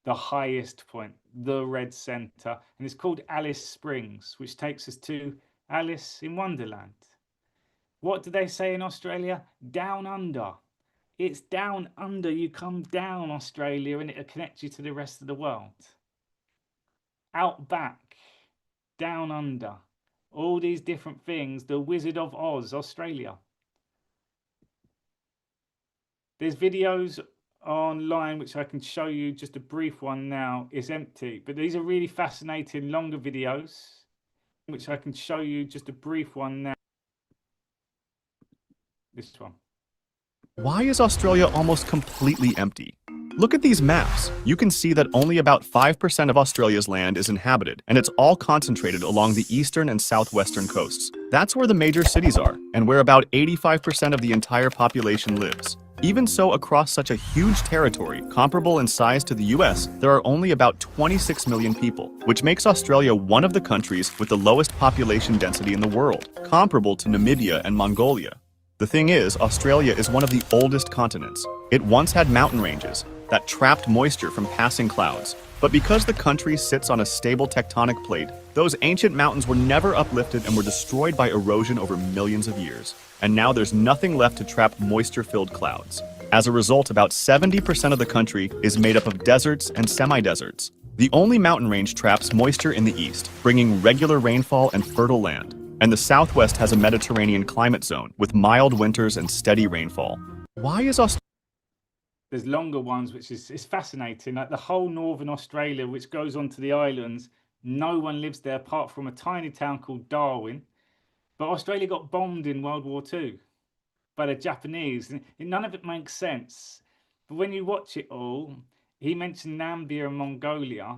The highest point, the Red Centre. And it's called Alice Springs, which takes us to Alice in Wonderland. What do they say in Australia? Down under. It's down under. You come down Australia and it'll connect you to the rest of the world. Out back, down under. All these different things. The Wizard of Oz, Australia. There's videos online which I can show you. Just a brief one now. It's empty. But these are really fascinating longer videos which I can show you. Just a brief one now. This one. Why is Australia almost completely empty? Look at these maps. You can see that only about 5% of Australia's land is inhabited, and it's all concentrated along the eastern and southwestern coasts. That's where the major cities are, and where about 85% of the entire population lives. Even so, across such a huge territory, comparable in size to the US, there are only about 26 million people, which makes Australia one of the countries with the lowest population density in the world, comparable to Namibia and Mongolia. The thing is, Australia is one of the oldest continents. It once had mountain ranges that trapped moisture from passing clouds. But because the country sits on a stable tectonic plate, those ancient mountains were never uplifted and were destroyed by erosion over millions of years. And now there's nothing left to trap moisture-filled clouds. As a result, about 70% of the country is made up of deserts and semi-deserts. The only mountain range traps moisture in the east, bringing regular rainfall and fertile land. And the southwest has a Mediterranean climate zone with mild winters and steady rainfall. Why is Australia? There's longer ones, which is fascinating. Like the whole northern Australia, which goes on to the islands, no one lives there apart from a tiny town called Darwin. But Australia got bombed in World War II by the Japanese. And none of it makes sense. But when you watch it all, he mentioned Namibia and Mongolia.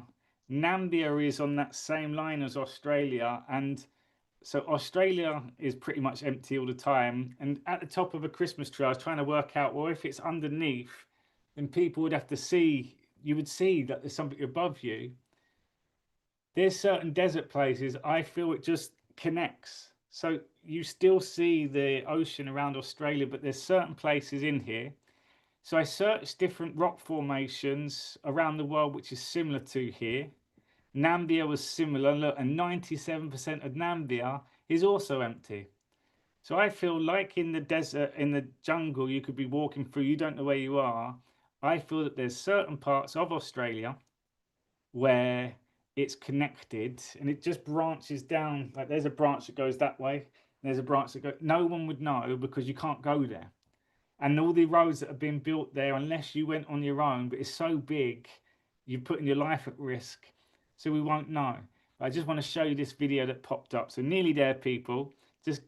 Namibia is on that same line as Australia, and so Australia is pretty much empty all the time. And at the top of a Christmas tree, I was trying to work out, well, if it's underneath, then people would have to see, you would see that there's something above you. There's certain desert places, I feel it just connects. So you still see the ocean around Australia, but there's certain places in here. So I searched different rock formations around the world, which is similar to here. Namibia was similar. Look, and 97% of Namibia is also empty. So I feel like in the desert, in the jungle, you could be walking through, you don't know where you are. I feel that there's certain parts of Australia where it's connected and it just branches down. Like there's a branch that goes that way, there's a branch that goes. No one would know because you can't go there. And all the roads that have been built there, unless you went on your own, but it's so big, you're putting your life at risk. So we won't know. But I just want to show you this video that popped up. So nearly there, people. Just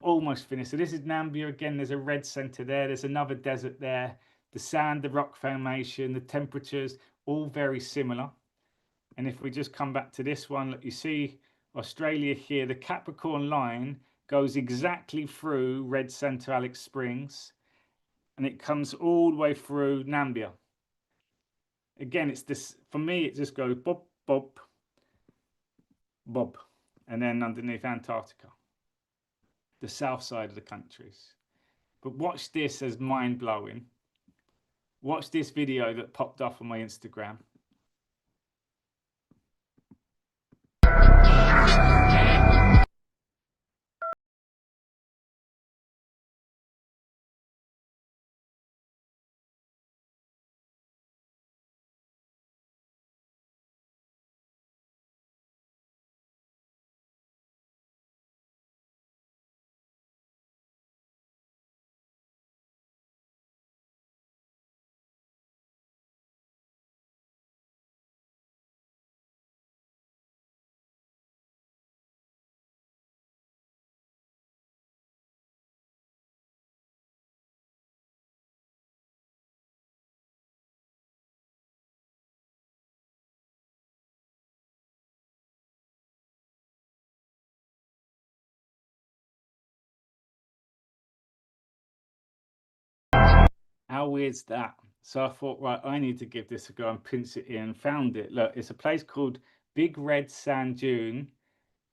almost finished. So this is Namibia again. There's a red center there. There's another desert there. The sand, the rock formation, the temperatures, all very similar. And if we just come back to this one, look, you see Australia here. The Capricorn line goes exactly through red center Alex Springs, and it comes all the way through Namibia. Again, it's this, for me, it just goes bob, bob, bob, and then underneath Antarctica, the south side of the countries. But watch this as mind blowing. Watch this video that popped up on my Instagram. How weird's that? So I thought, right, I need to give this a go and pinch it in. Found it. Look, it's a place called Big Red Sand Dune,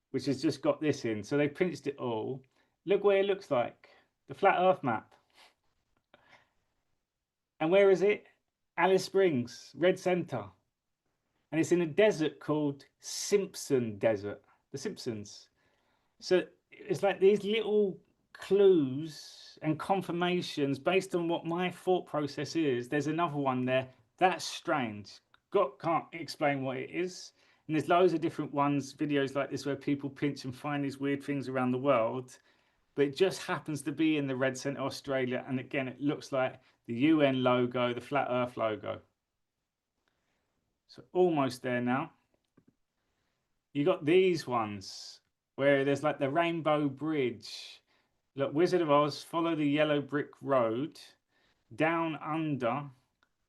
which has just got this in. So they pinched it all. Look where it looks like. The flat earth map. And where is it? Alice Springs, Red Center. And it's in a desert called Simpson Desert. The Simpsons. So it's like these little clues and confirmations based on what my thought process is. There's another one there. That's strange. God can't explain what it is. And there's loads of different ones, videos like this, where people pinch and find these weird things around the world. But it just happens to be in the Red Centre, Australia. And again, it looks like the UN logo, the Flat Earth logo. So almost there now. You got these ones where there's like the Rainbow Bridge. Look, Wizard of Oz, follow the yellow brick road down under.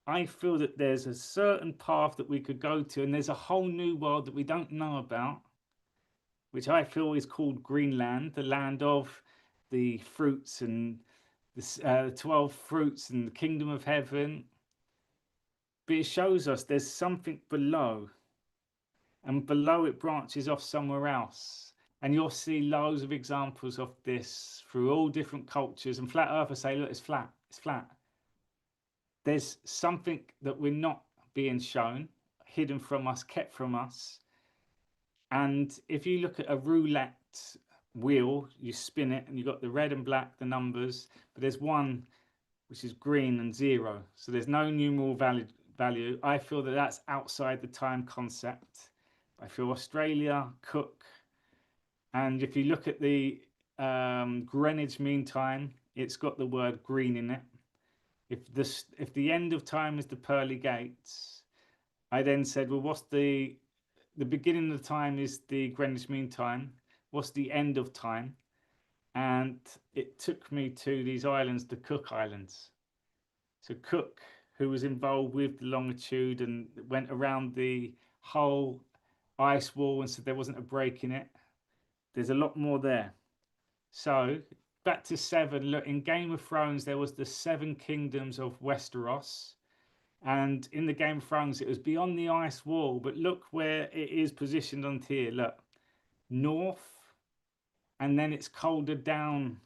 I feel that there's a certain path that we could go to, and there's a whole new world that we don't know about, which I feel is called Greenland, the land of the fruits and the 12 fruits and the kingdom of heaven. But it shows us there's something below, and below it branches off somewhere else. And you'll see loads of examples of this through all different cultures. And flat earthers say, look, it's flat, it's flat. There's something that we're not being shown, hidden from us, kept from us. And if you look at a roulette wheel, you spin it and you've got the red and black, the numbers, but there's one which is green and 0. So there's no numeral value. I feel that that's outside the time concept. I feel Australia, Cook, and if you look at the Greenwich Mean Time, it's got the word green in it. If the end of time is the pearly gates, I then said, well, what's the beginning of the time is the Greenwich Mean Time. What's the end of time? And it took me to these islands, the Cook Islands. So Cook, who was involved with the longitude and went around the whole ice wall and said there wasn't a break in it. There's a lot more there. So back to 7. Look, in Game of Thrones, there was the 7 kingdoms of Westeros. And in the Game of Thrones, it was beyond the ice wall. But look where it is positioned on here. Look, north. And then it's colder down,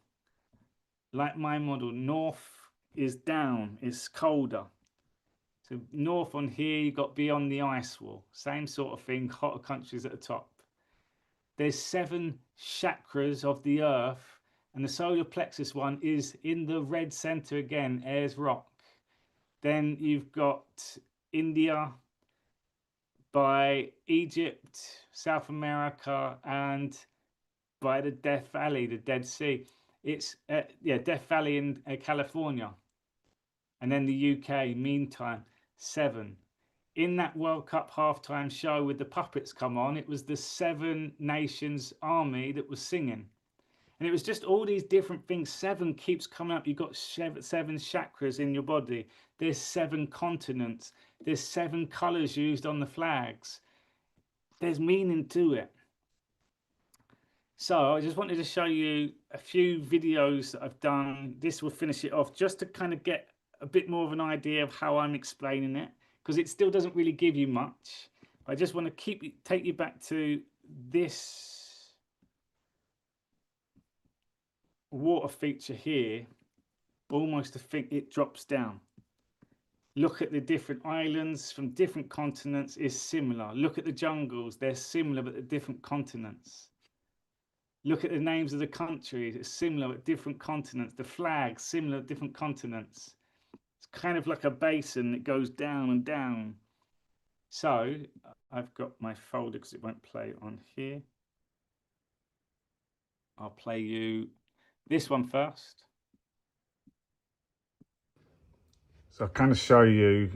like my model, north, is down, it's colder. So north on here, you've got beyond the ice wall. Same sort of thing, hotter countries at the top. There's 7 chakras of the earth, and the solar plexus one is in the red center again, Ayers Rock. Then you've got India, by Egypt, South America, and by the Death Valley, the Dead Sea. It's Death Valley in California, and then the UK. Meantime, 7. In that World Cup halftime show with the puppets come on, it was the 7 Nations Army that was singing. And it was just all these different things. 7 keeps coming up. You've got 7 chakras in your body. There's 7 continents. There's 7 colors used on the flags. There's meaning to it. So I just wanted to show you a few videos that I've done. This will finish it off just to kind of get a bit more of an idea of how I'm explaining it, because it still doesn't really give you much. I just want to take you back to this water feature here. Almost to think it drops down. Look at the different islands from different continents is similar. Look at the jungles, they're similar but at different continents. Look at the names of the countries, it's similar at different continents. The flags, similar at different continents. It's kind of like a basin that goes down and down. So I've got my folder because it won't play on here. I'll play you this one first. So I'll kind of show you,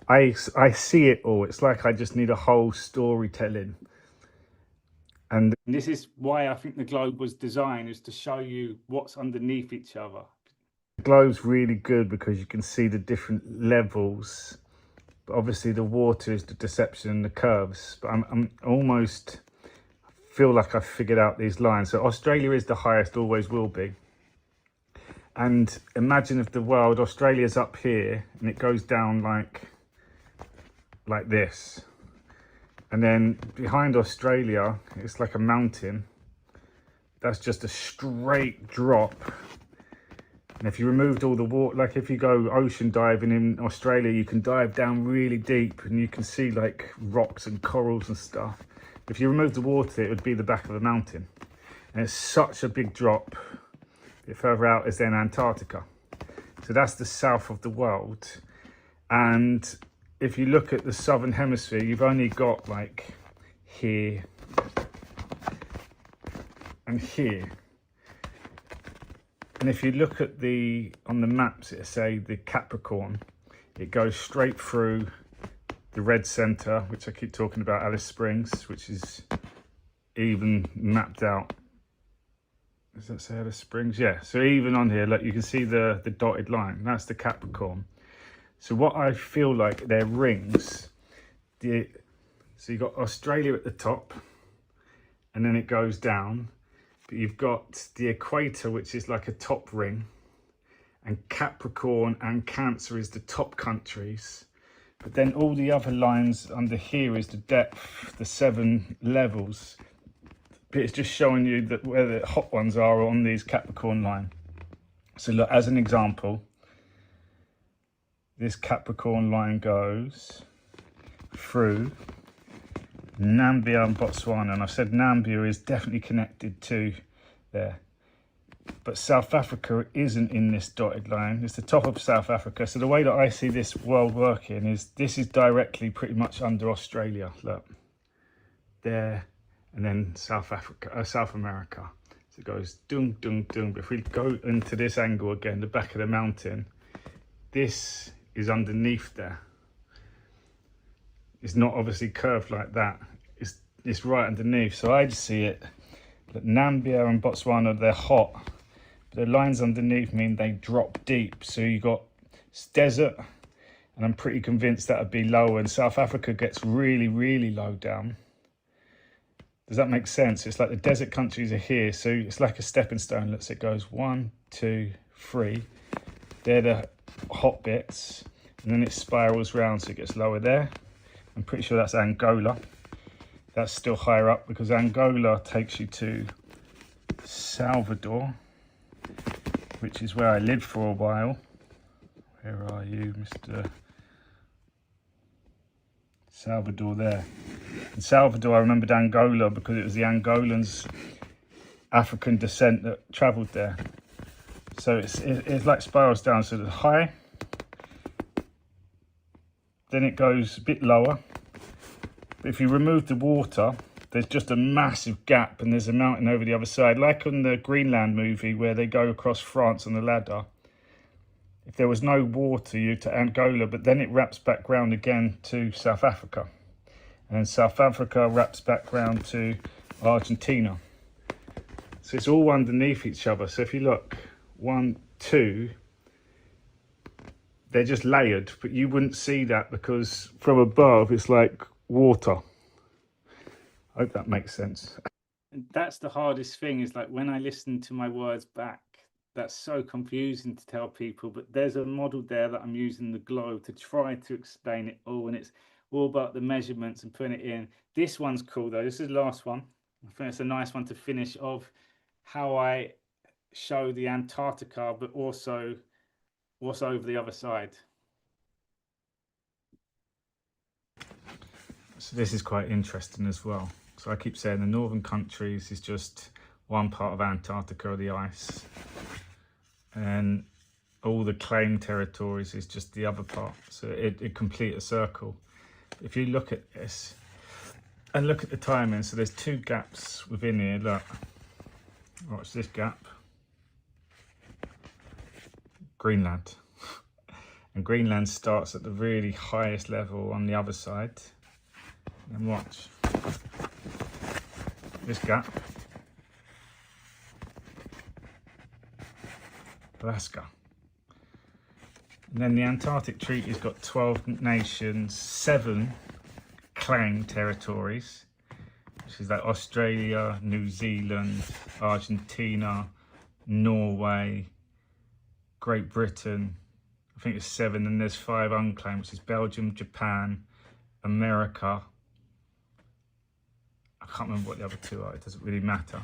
I see it all. It's like I just need a whole storytelling. And this is why I think the globe was designed, is to show you what's underneath each other. The globe's really good because you can see the different levels. But obviously the water is the deception and the curves. But I'm almost feel like I've figured out these lines. So Australia is the highest, always will be. And imagine if the world, Australia's up here and it goes down like this. And then behind Australia, it's like a mountain. That's just a straight drop. And if you removed all the water, like if you go ocean diving in Australia, you can dive down really deep and you can see like rocks and corals and stuff. If you remove the water, it would be the back of a mountain. And it's such a big drop. A bit further out is then Antarctica. So that's the south of the world. And if you look at the southern hemisphere, you've only got like here and here. And if you look at on the maps, it say the Capricorn, it goes straight through the red center, which I keep talking about, Alice Springs, which is even mapped out. Does that say Alice Springs? Yeah, so even on here, look, you can see the dotted line. That's the Capricorn. So what I feel like they're rings. So you've got Australia at the top, and then it goes down. But you've got the equator, which is like a top ring, and Capricorn and Cancer is the top countries. But then all the other lines under here is the depth, the 7 levels. But it's just showing you that where the hot ones are on these Capricorn line. So look, as an example, this Capricorn line goes through Namibia and Botswana, and I've said Namibia is definitely connected to there. But South Africa isn't in this dotted line. It's the top of South Africa. So the way that I see this world working is this is directly pretty much under Australia. Look, there, and then South America. So it goes dung, dung, dung. But if we go into this angle again, the back of the mountain, this is underneath there. It's not obviously curved like that. It's right underneath. So I just see it that Namibia and Botswana, they're hot. But the lines underneath mean they drop deep. So you got desert, and I'm pretty convinced that would be lower. And South Africa gets really, really low down. Does that make sense? It's like the desert countries are here. So it's like a stepping stone. Let's say it goes 1, 2, 3. They're the hot bits. And then it spirals round, so it gets lower there. I'm pretty sure that's Angola. That's still higher up because Angola takes you to Salvador, which is where I lived for a while. Where are you, Mr. Salvador there? In Salvador, I remembered Angola because it was the Angolans' African descent that travelled there. So it's like spirals down. So the high, then it goes a bit lower. But if you remove the water, there's just a massive gap and there's a mountain over the other side, like on the Greenland movie where they go across France on a ladder. If there was no water, you're to Angola, but then it wraps back round again to South Africa. And then South Africa wraps back round to Argentina. So it's all underneath each other. So if you look, 1, 2, they're just layered, but you wouldn't see that because from above it's like water. I hope that makes sense. That's the hardest thing, is like when I listen to my words back, that's so confusing to tell people, but there's a model there that I'm using the globe to try to explain it all, and it's all about the measurements and putting it in. This one's cool though. This is the last one. I think it's a nice one to finish of how I show the Antarctica, but also what's over the other side. So this is quite interesting as well. So I keep saying the northern countries is just one part of Antarctica, the ice, and all the claimed territories is just the other part. So it complete a circle. If you look at this and look at the timing, so there's 2 gaps within here. Look, watch this gap. Greenland. And Greenland starts at the really highest level on the other side. And watch this gap. Alaska. And then the Antarctic Treaty's got 12 nations, 7 claimed territories, which is like Australia, New Zealand, Argentina, Norway, Great Britain. I think it's 7, and there's 5 unclaimed, which is Belgium, Japan, America. I can't remember what the other 2 are, it doesn't really matter.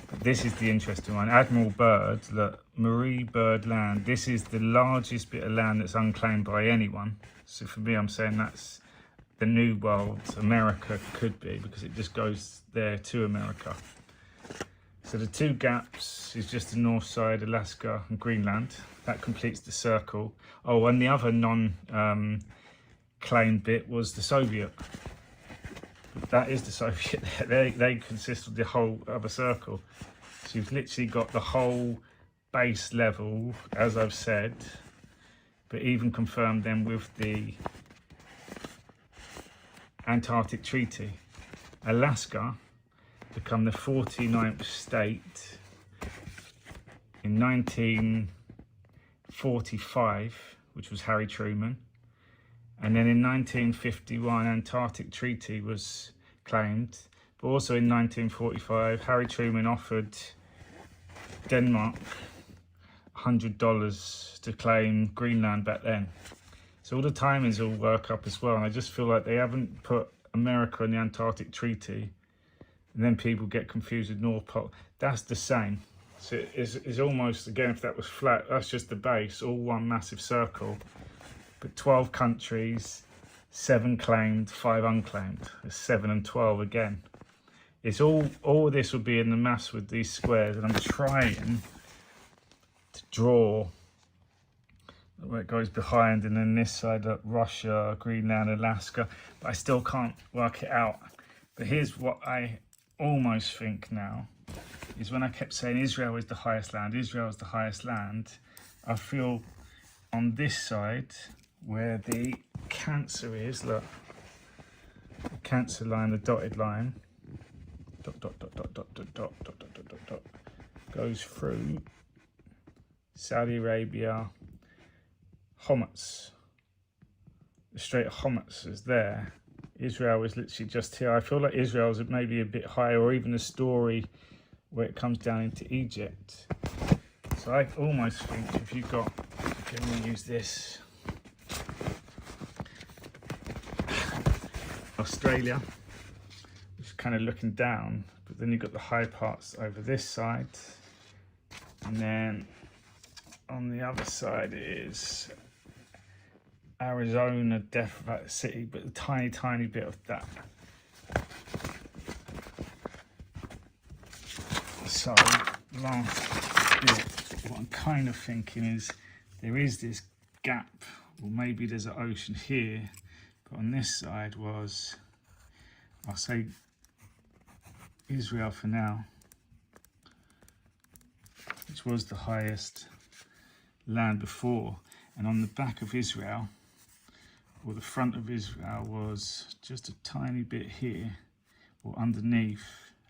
But this is the interesting one. Admiral Byrd, look, Marie Byrd Land. This is the largest bit of land that's unclaimed by anyone. So for me, I'm saying that's the New World. America could be, because it just goes there to America. So the 2 gaps is just the north side, Alaska and Greenland. That completes the circle. Oh, and the other non-claimed bit was the Soviet. That is the Soviet. They consist of the whole other circle. So you've literally got the whole base level, as I've said, but even confirmed then with the Antarctic Treaty. Alaska become the 49th state in 1945, which was Harry Truman. And then in 1951, Antarctic Treaty was claimed. But also in 1945, Harry Truman offered Denmark $100 to claim Greenland back then. So all the timings all work up as well. And I just feel like they haven't put America in the Antarctic Treaty. And then people get confused with North Pole. That's the same. So it's almost, again, if that was flat, that's just the base, all one massive circle. But 12 countries, 7 claimed, 5 unclaimed. It's 7 and 12 again. It's all of this will be in the maths with these squares, and I'm trying to draw where it goes behind, and then this side, like Russia, Greenland, Alaska, but I still can't work it out. But here's what I almost think now, is when I kept saying Israel is the highest land, Israel is the highest land, I feel on this side, where the Cancer is, look, the Cancer line, the dotted line, dot, dot, dot, dot, dot, dot, dot, dot, dot, dot, dot, dot, goes through Saudi Arabia, Hormuz. The Strait of Hormuz is there. Israel is literally just here. I feel like Israel is maybe a bit higher, or even a story where it comes down into Egypt. So I almost think if you've got, can we use this? Australia, which is kind of looking down, but then you've got the high parts over this side, and then on the other side is Arizona Death City, but a tiny, tiny bit of that. So, last bit, what I'm kind of thinking is there is this gap, or maybe there's an ocean here, but on this side was, I'll say Israel for now, which was the highest land before, and on the back of Israel, or the front of Israel, was just a tiny bit here, or underneath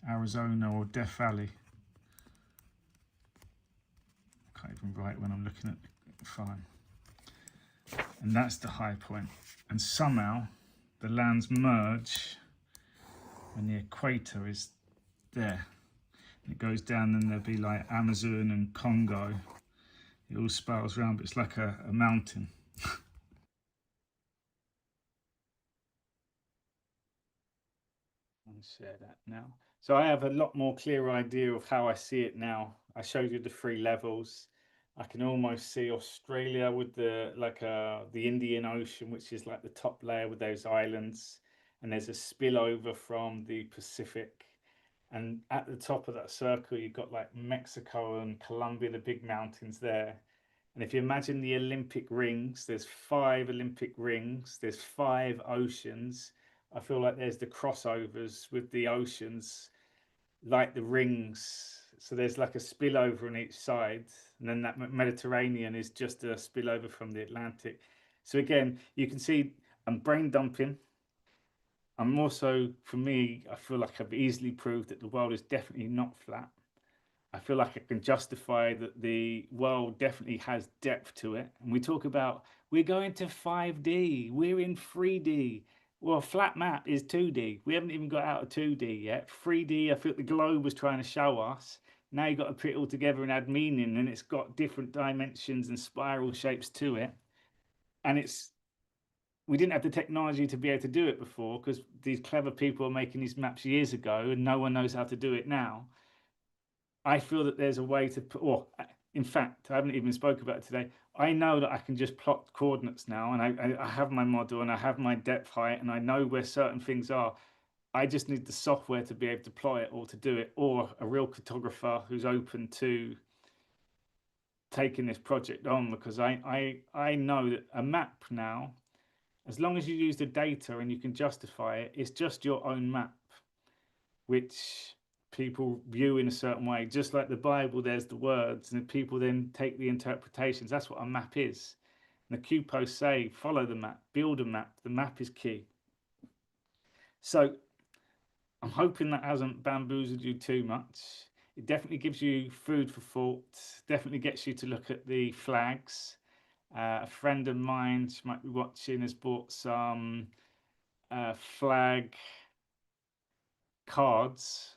Arizona or Death Valley. I can't even write when I'm looking at the phone. And that's the high point. And somehow the lands merge when the equator is there. And it goes down, and there'll be like Amazon and Congo. It all spirals around, but it's like a mountain. I'll share that now. So I have a lot more clear idea of how I see it now. I showed you the three levels. I can almost see Australia with the Indian Ocean, which is like the top layer with those islands, and there's a spillover from the Pacific. And at the top of that circle, you've got like Mexico and Colombia, the big mountains there. And if you imagine the Olympic rings, there's 5 Olympic rings, there's 5 oceans. I feel like there's the crossovers with the oceans, like the rings. So there's like a spillover on each side, and then that Mediterranean is just a spillover from the Atlantic. So again, you can see I'm brain dumping. I'm also, for me, I feel like I've easily proved that the world is definitely not flat. I feel like I can justify that the world definitely has depth to it. And we talk about we're going to 5D, we're in 3D. Well, a flat map is 2D. We haven't even got out of 2D yet. 3D, I feel the globe was trying to show us. Now you've got to put it all together and add meaning, and it's got different dimensions and spiral shapes to it. And we didn't have the technology to be able to do it before, because these clever people are making these maps years ago, and no one knows how to do it now. I feel that there's a way to put, or in fact, I haven't even spoke about it today. I know that I can just plot coordinates now, and I have my model, and I have my depth height, and I know where certain things are. I just need the software to be able to deploy it or to do it, or a real cartographer who's open to taking this project on, because I know that a map now, as long as you use the data and you can justify it, it's just your own map, which people view in a certain way. Just like the Bible, there's the words, and people then take the interpretations. That's what a map is. And the Q posts say, follow the map, build a map. The map is key. So I'm hoping that hasn't bamboozled you too much. It definitely gives you food for thought, definitely gets you to look at the flags. A friend of mine, she might be watching, has bought some flag cards,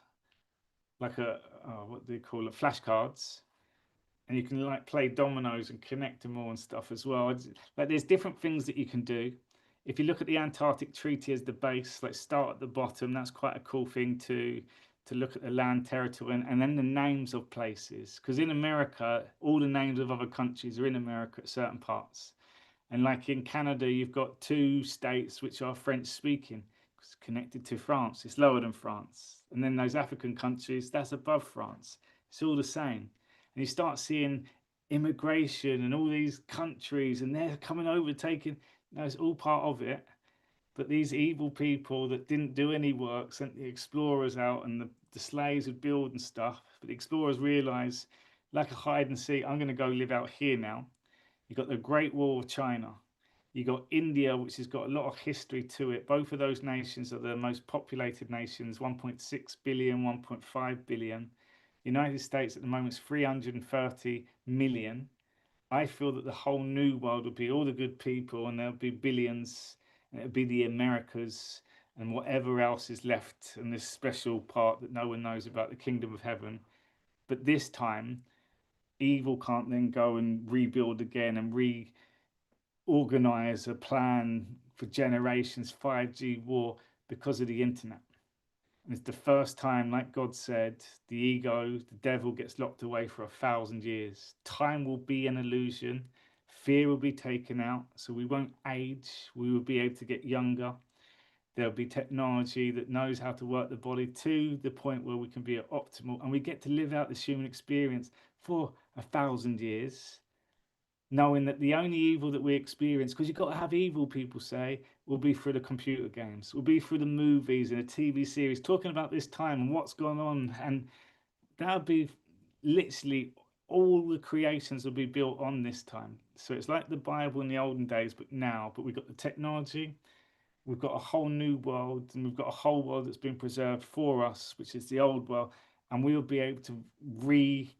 like what do you call it, flashcards, and you can like play dominoes and connect them all and stuff as well. Like there's different things that you can do. If you look at the Antarctic Treaty as the base, like start at the bottom, that's quite a cool thing to look at the land territory, and then the names of places. Because in America, all the names of other countries are in America at certain parts. And like in Canada, you've got 2 states which are French speaking, connected to France. It's lower than France. And then those African countries, that's above France. It's all the same. And you start seeing immigration and all these countries, and they're coming over, taking, it's all part of it. But these evil people that didn't do any work sent the explorers out, and the slaves would build and stuff. But the explorers realized, like a hide and seek, I'm going to go live out here now. You've got the Great Wall of China. You've got India, which has got a lot of history to it. Both of those nations are the most populated nations, 1.6 billion, 1.5 billion. United States at the moment is 330 million. I feel that the whole new world will be all the good people, and there'll be billions, and it'll be the Americas and whatever else is left in this special part that no one knows about, the kingdom of heaven. But this time, evil can't then go and rebuild again and reorganize a plan for generations, 5G war, because of the internet. And it's the first time, like God said, the ego, the devil gets locked away for 1,000 years. Time will be an illusion. Fear will be taken out, so we won't age. We will be able to get younger. There'll be technology that knows how to work the body to the point where we can be at optimal, and we get to live out this human experience for 1,000 years, knowing that the only evil that we experience, because you've got to have evil, people say, will be through the computer games, will be through the movies and a TV series talking about this time and what's gone on. And that'll be literally all the creations will be built on this time. So it's like the Bible in the olden days, but now, but we've got the technology, we've got a whole new world, and we've got a whole world that's been preserved for us, which is the old world. And we'll be able to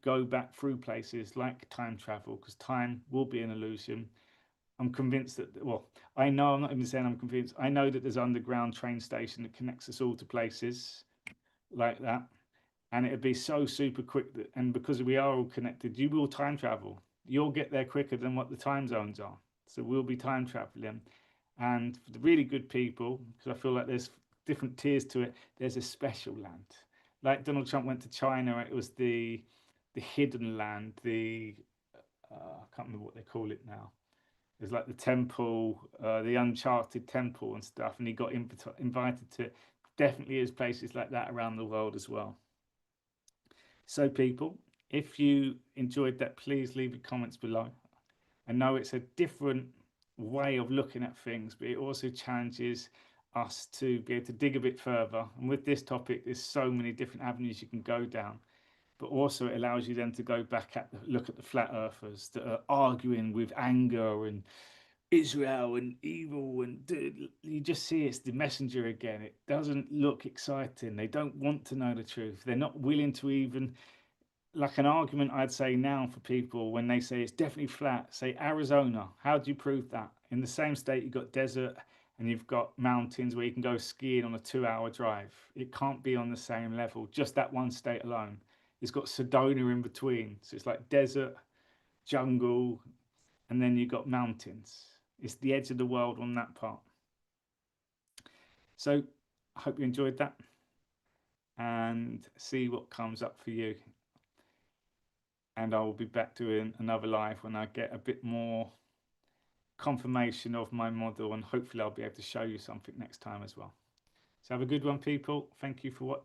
go back through places like time travel, because time will be an illusion. I'm convinced that, well, I know, I'm not even saying I'm convinced, I know that there's an underground train station that connects us all to places like that. And it'd be so super quick that, and because we are all connected, you will time travel. You'll get there quicker than what the time zones are. So we'll be time traveling. And for the really good people, because I feel like there's different tiers to it, there's a special land. Like Donald Trump went to China, it was the hidden land, the I can't remember what they call it now. There's like the temple, the uncharted temple and stuff, and he got invited to. Definitely is places like that around the world as well. So, people, if you enjoyed that, please leave your comments below. I know it's a different way of looking at things, but it also challenges us to be able to dig a bit further. And with this topic, there's so many different avenues you can go down. But also, it allows you then to go back at look at the flat earthers that are arguing with anger and Israel and evil, and you just see it's the messenger again. It doesn't look exciting. They don't want to know the truth. They're not willing to even, like an argument I'd say now for people when they say it's definitely flat, say Arizona. How do you prove that? In the same state, you've got desert and you've got mountains where you can go skiing on a 2 hour drive. It can't be on the same level, just that one state alone. It's got Sedona in between. So it's like desert, jungle, and then you've got mountains. It's the edge of the world on that part. So I hope you enjoyed that and see what comes up for you. And I will be back doing another live when I get a bit more confirmation of my model, and hopefully I'll be able to show you something next time as well. So have a good one, people. Thank you for watching.